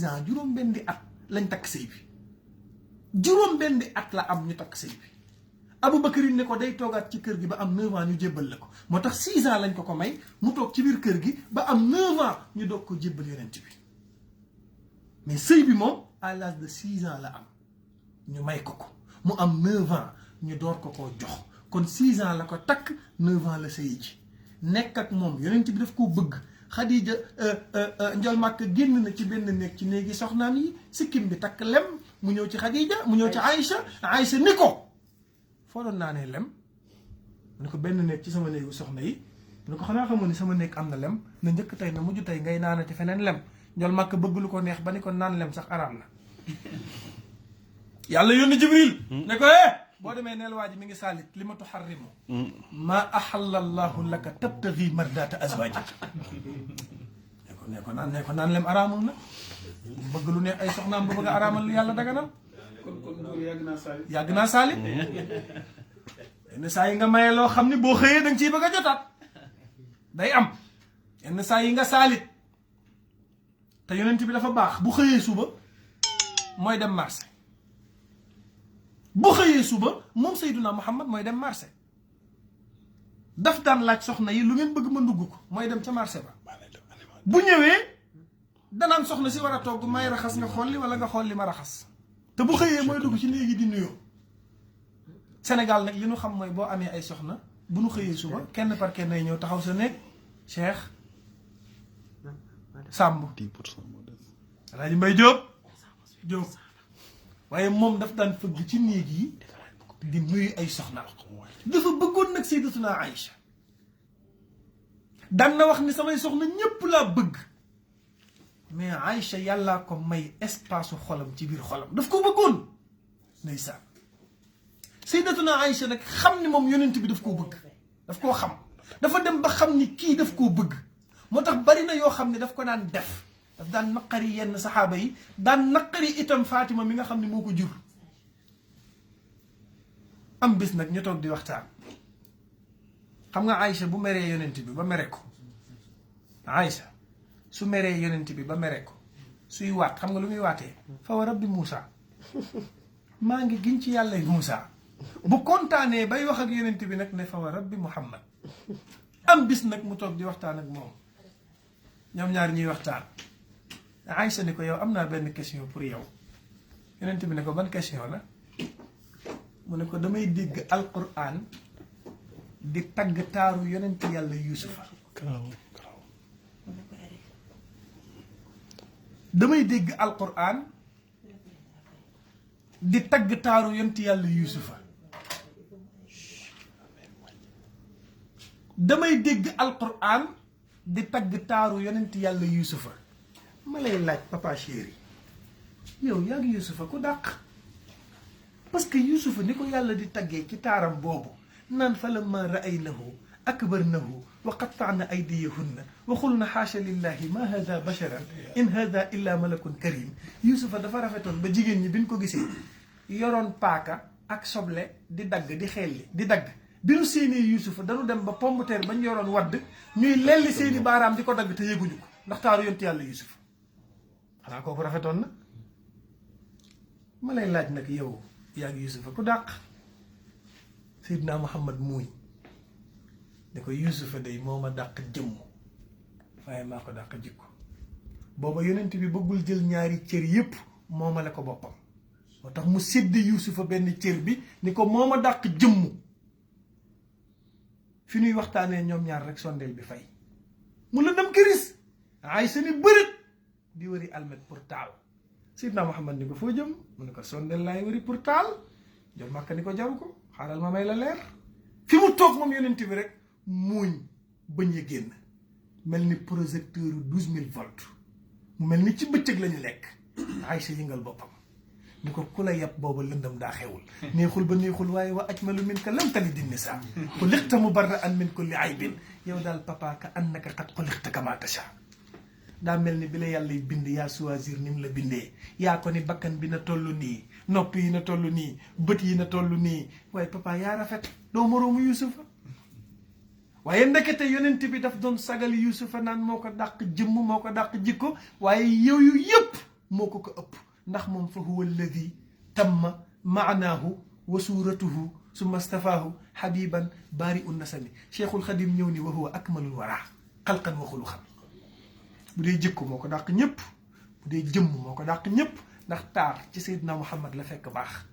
ans juróom-benni at lañ takk sëy bi juróom-benni at la am ñu takk sëy bi Abubakrin ne ko day toogaat ci kër gi ba am 9 ans ñu jébbal la ko moo tax 6 ans lañ ko may mu toog ci biir kër gi ba am 9 ans ñu doog ko jébbal yonent bi mais sëy bi moom à l'âge de 6 ans la am ñu may ko mu am 9 ans ñu door ko koo jox kon 6 ans la ko takk 9 ans la sëy ji nekk ak moom yonent bi daf koo bëgg Khadija Njool Màkka génn na ci benn néeg ci néegi soxnaam yi sikkim bi takk lem mu ñëw ci Khadija mu ñëw ci Aïcha ni ko foo doon naanee lem mu ne ko benn néeg ci sama néegu soxna yi mu ne ko xanaa xamoon ni sama néeg am na lem na njëkk tey na mujj tey ngay naana ci feneen lem Njool Màkka bëgg lu ko neex ba ni ko naan lem sax araam na yàlla yónni Jibril ne ko boo demee neel waa ji mi ngi saalit li ma tuharrimu ma ahalla allahu laka tabtaghi mardata azwajik ne ko naan lem araamul na bëgg lu neex ay soxnaam ba bëgg a araamal lu yàlla daganal kon yàgg naa saalit yenn saa yi nga maye loo xam ne boo xëyee danga ciy bëgg a jotaat day am yenn saa yi nga saalit te yonent bi dafa baax bu xëyee suba mooy dem marché bu xëyee suba moom Seydina Muhammad mooy dem marché daf daan laaj soxna yi lu ngeen bëgg ma ndugg ko mooy dem ca marché ba bu ñëwee danaan soxna si war a togg may raxas nga xolli wala nga xolli ma raxas te bu xëyee mooy dugg ci néegi di nuyoo Sénégal nag li ñu xam mooy boo amee ay soxna bu ñu xëyee suba kenn par kenn ay ñëw taxaw sa néeg Cheikh Samb
10% moo des.
Alaaji Mbay Jóob waaye moom daf daan fëgg ci néeg yi di nuyu ay soxna dafa bëggoon nag Sayyidatuna Aïcha daan na wax ni samay soxna ñëpp laa bëgg mais Aïcha yàllaa ko may espace xolam ci biir xolam daf ko bëggoon ndeysaan sayyidatuna Aïcha nag xam ni moom yonent bi daf koo bëgg daf koo xam dafa dem ba xam ni kii daf koo bëgg moo tax bari na yoo xam ne daf ko daan def daf daan naqari yenn saxaaba yi daan naqari itam Fatima mi nga xam ne moo ko jur am bis nag ñu toog di waxtaan xam nga Aïcha bu meree yonent bi ba mere ko Aïcha su meree yonent bi ba mere ko suy waat xam nga lu muy waatee fa wa rabbi Moussa maa ngi giñ ci yàlla Moussa bu kontaanee bay wax ak yonent bi nag ne fa wa rabbi Muhammad am bis nag mu toog di waxtaan ak moom ñoom ñaar ñuy waxtaan Aïcha ni ko yow am naa benn question pour yow yonent bi ne ko ban question la mu ne ko damay dégg alquran di tagg taaru yonent yàlla Yuusufa damay dégg alquran di tagg taaru yonent yàlla Yuusufa damay dégg alquran di tagg taaru yonent yàlla Yuusufa ma lay laaj papa chéri yow yaa ngi Yuusufa ku dàq parce que Yuusufa ni ko yàlla di taggee ci taaram boobu naan fa lamma ra'aynahu akbarnahu wa qatta'na aydiyahunna wa qulna xaasha lillahi ma hada basharan in hada illa malakun karim Yuusufa dafa rafetoon ba jigéen ñi biñ ko gisee yoroon paaka ak soble di dagg di xelli di dagg bi nu séenee Yuusufa dañu dem ba pomme de terre bañ yoroon wadd ñuy lelli seeni baaraam di ko dagg te yëguñu ko ndax taaru yonent yàlla Yuusufa xanaa kooku rafetoon na ma lay laaj nag yow yaa ngi Yuusufa ku dàq Seydina Muhammad muuñ ne ko Yuusufa day moo ma dàq jëmm waaye maa ko dàq jikko booba yonent bi bëggul jël ñaari cër yépp moomale ko boppam moo tax mu sédd Yuusufa benn cër bi ni ko moo ma dàq jëmm fi ñuy waxtaanee ñoom ñaar rek sondeel bi fay mu la dem këris ay seni bërët di wëri almet pour taal Seydina Muhammad ni ko foo jëm mu ne ko sondeel laay wëri pour taal jot Makka ni ko jaru ko xaaral ma may la leer fi mu toog moom yonent bi rek muuñ bañ a génn mel ni projecteur 12000 volts mu mel ni ci bëccëg lañu lekk Aysa yëngal boppam ni ko ku la yàpp booba lëndam daa xewul neexul ba neexul waaye wa ajmalu minka lam talidi nisaa xuliqta mubarra'an min kulli aybin yow daal papa ka annaka qad xuliqta kama tasha daa mel ni bi la yàlla bind yaa choisir ni mu la bindee yaa ko ni bakkan bi na toll nii nopp yi na toll nii bët yi na toll nii waaye papa yaa rafet doo moroomu Yuusufa waaye ndekete yonent bi daf doon sagal Yuusufa naan moo ko dàq jëmm moo ko dàq jikko waaye yow yu yëpp moo ko ëpp ndax moom fa huwa alladi tamma maanaahu wa suuratuhu summa stafaahu habiban baari un nasami cheikhul xadim ñëw ni wa huwa akmalul wara xalqan wa xuluqan bu dee jikko moo ko dàq ñëpp bu dee jëmm moo ko dàq ñëpp ndax taar ci Seydina Muhammad la fekk baax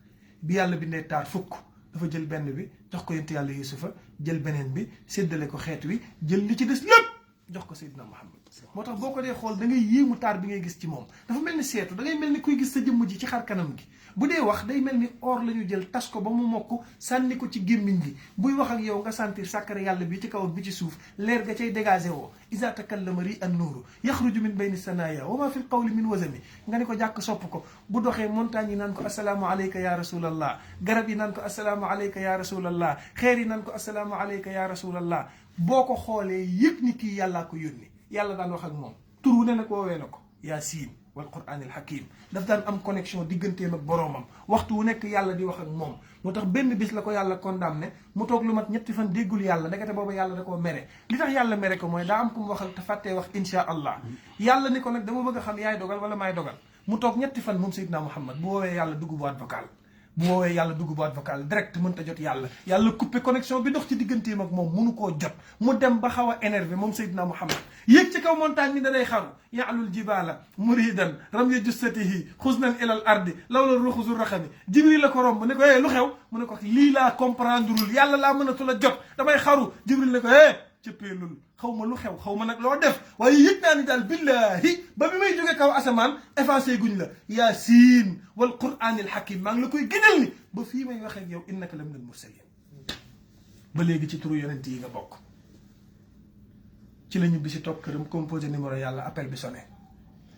bi yàlla bindee taar fukk dafa jël benn bi jox ko yonent yàlla Yuusufa jël beneen bi séddale ko xeet wi jël li ci des lépp jox ko Seydina Muhammad moo tax boo ko dee xool da ngay yéemu taar bi ngay gis ci moom dafa mel ni seetu da ngay mel ni kuy gis sa jëmm ji ci xar kanam gi bu dee wax day mel ni or la ñu jël tas ko ba mu mokk sànni ko ci gémmiñ gi buy wax ak yow nga sentir sàkkare yàlla bi ci kaw bi ci suuf leer ga cay dégagé woo iza takallama ri an nuuru yaxruju min bayni sanaya wa ma fi l qawli min wasami nga ni ko jàkk sopp ko bu doxee montagne yi naan ko asalaamu aleyka ya rasulallah garab yi naan ko asalaamu aleyka ya rasulallah xeer yi naan ko asalaamu aleyka ya rasulallah boo ko xoolee yëg ni kii yàllaa ko yónni yàlla daan wax ak moom tur wu ne nag woowee na ko yaasiin wal qur'aan al hakim daf daan am connexion digganteem ak boroomam waxtu wu nekk yàlla di wax ak moom moo tax benn bis la ko yàlla condamné mu toog lu mat ñetti fan déggul yàlla ndekete booba yàlla da koo mere li tax yàlla mere ko mooy daa am ku mu waxal te fàttee wax insha allah yàlla ni ko nag dama bëgg a xam yaay dogal wala maay dogal mu toog ñetti fan moom Seydina Muhammad bu woowee yàlla dugg boîte vocale bu woowee yàlla dugg boîte vocale direct mënta jot yàlla yàlla coupé connexion bi dox ci digganteem ak moom mënu koo jot mu dem ba xaw a énervé moom Seydina Muhammad yéeg ci kaw montagne ni da day xaru yaalul jibaala muridan ramya jussatihi xusnan ilal ardi lawla ruxusu raxami jibril la ko romb ne ko lu xew mu ne ko lii laa comprendreul yàlla laa mënatu la jot damay xaru jibril ne ko cëppeelul xaw ma lu xew xaw ma nag loo def waaye yëg naa ni daal billahi ba bi may jóge kaw asamaan effacé guñ la yaasiin wal quraanil hakim maa ngi la koy gënal ni ba fii may waxee ak yow innaka la minal mursalin ba léegi ci turu yonent yi nga bokk ci la ñu bi si toog këram composé numéro yàlla appel bi sonné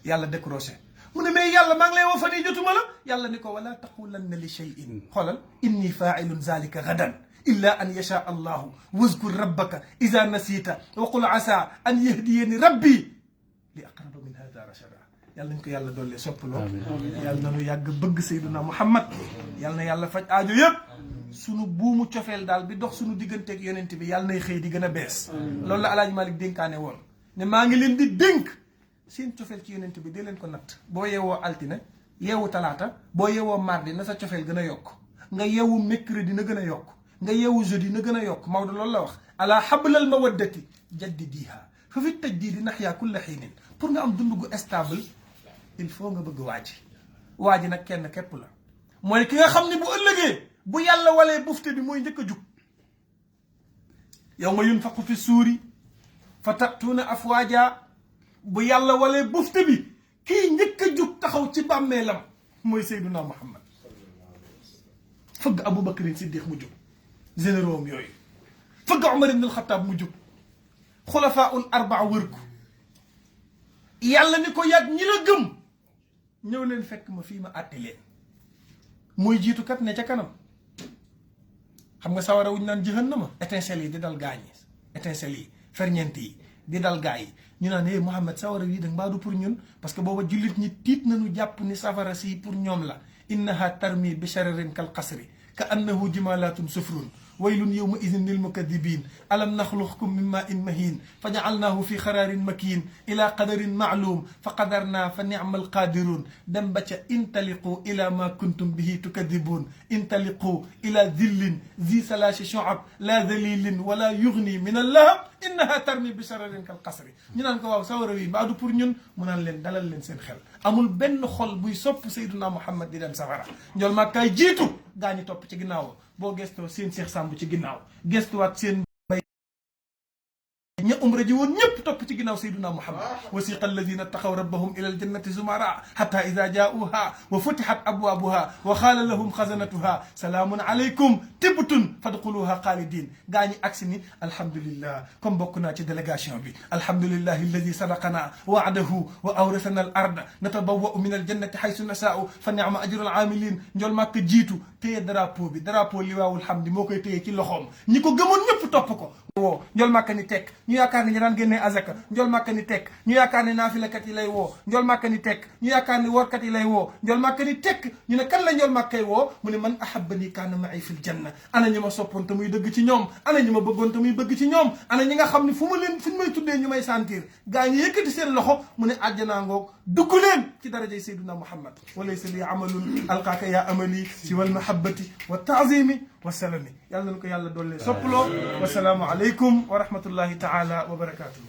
yàlla décroché mu ne mais yàlla maa ngi lay woo fan yii jotuma la yàlla ni ko wala taqulanna li shay'in xoolal inni fa'ilun zalika gadan illa an yasha allahu wazkur rabbaka ida nasita wa qul asa an yahdiyani rabbi li aqraba min hada rashada yàlla nañ ko yàlla doole soppaloo yàlla nañu yàgg bëgg Seydina Muhammad yàlla na yàlla faj aajo yëpp sunu buumu cofeel daal bi dox sunu digganteeg yonent bi yàlla nay xëy di gën a bees loolu la Alaaji Malik dénkaane woon ne maa ngi leen di dénk seen cofeel ci yonent bi dee leen ko natt boo yeewoo altine yeewu talaata boo yeewoo mardi na sa cofeel gën a yokk nga yeewu mercredi na gën a yokk nga yeewu jeudi na gën a yokk Maodo loolu la wax ala hablal mawaddati jaddidiha fa fi tajdiidi naxyaa kulla xiinin pour nga am dund gu stable il faut nga bëgg waa ji nag kenn képp la mooy ki nga xam ne bu ëllëgee bu yàlla walee bufte bi mooy njëkk a jug yawma yunfaqu fi suuri fa tatuuna afwaaja bu yàlla walee bufte bi kii njëkk a jug taxaw ci bàmmeelam mooy Seydina Muhammad fëgg Aboubacarin Siddiq mu jug généraux am yooyu fëgg Omar ibn al-Khattab mu jug xulafaul arbaa wër ko yàlla ni ko yàgg ñi la gëm ñëw leen fekk ma fii ma àtte leen mooy jiitu kat ne ca kanam xam nga sawara wuñ naan jahannama étincelles yi di dal gaañ yi étincelles yi ferñeent yi di dal gaa yi ñu naan Mouhamed sawara wi da mbaa du pour ñun parce que booba jullit ñi tiit nañu jàpp ni safara si pour ñoom la innaha tarmi bi shararin kal qasri ka annahu jimalatun sufrun waylun yawma idin lil mukadibin alam naxluqkum min ma'in mahin fa ja'alnahu fi xararin makin ila qadarin ma'lum fa qadarna fa ni'mal qadirun dem ba ca intaliqu ila ma kuntum bihi tukadibun intaliqu ila dhillin zi salasi shu'ab la dhalilin wala yughni min allahab innaha tarmi bi shararin kal qasri ñu naan ko waaw sawara wi mbaa du pour ñun mu naan leen dalal leen seen xel amul benn xol buy sopp Seydina Muhammad di dem safara njol ma kay jiitu gaa ñi topp ci ginnaaw boo gestoo seen Cheikh Samb ci ginnaaw gestuwaat seen bay ña umra ji woon ñëpp topp ci ginnaaw Seydina Muhammad wasiqa alladina taxaw rabbahum ila aljannati zumara hatta ida jaauha wa futihat abwabuha wa xaala lahum xasanatuha salaamun alaykum tibtun fadxuluha xaalidin gaa ñi agsi ni alhamdulillah comme bokk naa ci délégation bi alhamdulillahi alladi sadaqana waadahu wa awrasana al arda natabawau min aljannati xaysu nasaau fa niama ajru alamilin njol màkk jiitu téye drapeau bi drapeau liwaawul hamdi moo koy téye ci loxoom ñi ko gëmoon ñëpp topp ko woo njol màkk ni tekk ñu yaakaar ni ñu daan génnee azaka njol màkk ni tekk ñu yaakaar ni naafilakat yi lay woo njol màkk ni tekk ñu yaakaar ni workat yi lay woo njol màkk ni tekk ñu ne kan la njol màkkay woo mu ne man ahabbani kaana ma'i fil janna ana ñi ma soppoon te muy dëgg ci ñoom ana ñi ma bëggoon te muy bëgg ci ñoom ana ñi nga xam ne fu ma leen fu ñu may tuddee ñu may sentir gaa ñi yëkkati seen loxo mu ne àjjanaa ngoog dugg leen ci darajay Seydina Muhammad walaysa li amalun alqaaka ya amali si wal mahabbati wa taazimi wa salami yàlla nañu ko yàlla doole soppaloo wasalaamu aleykum wa rahmatullahi taala wa barakatuhu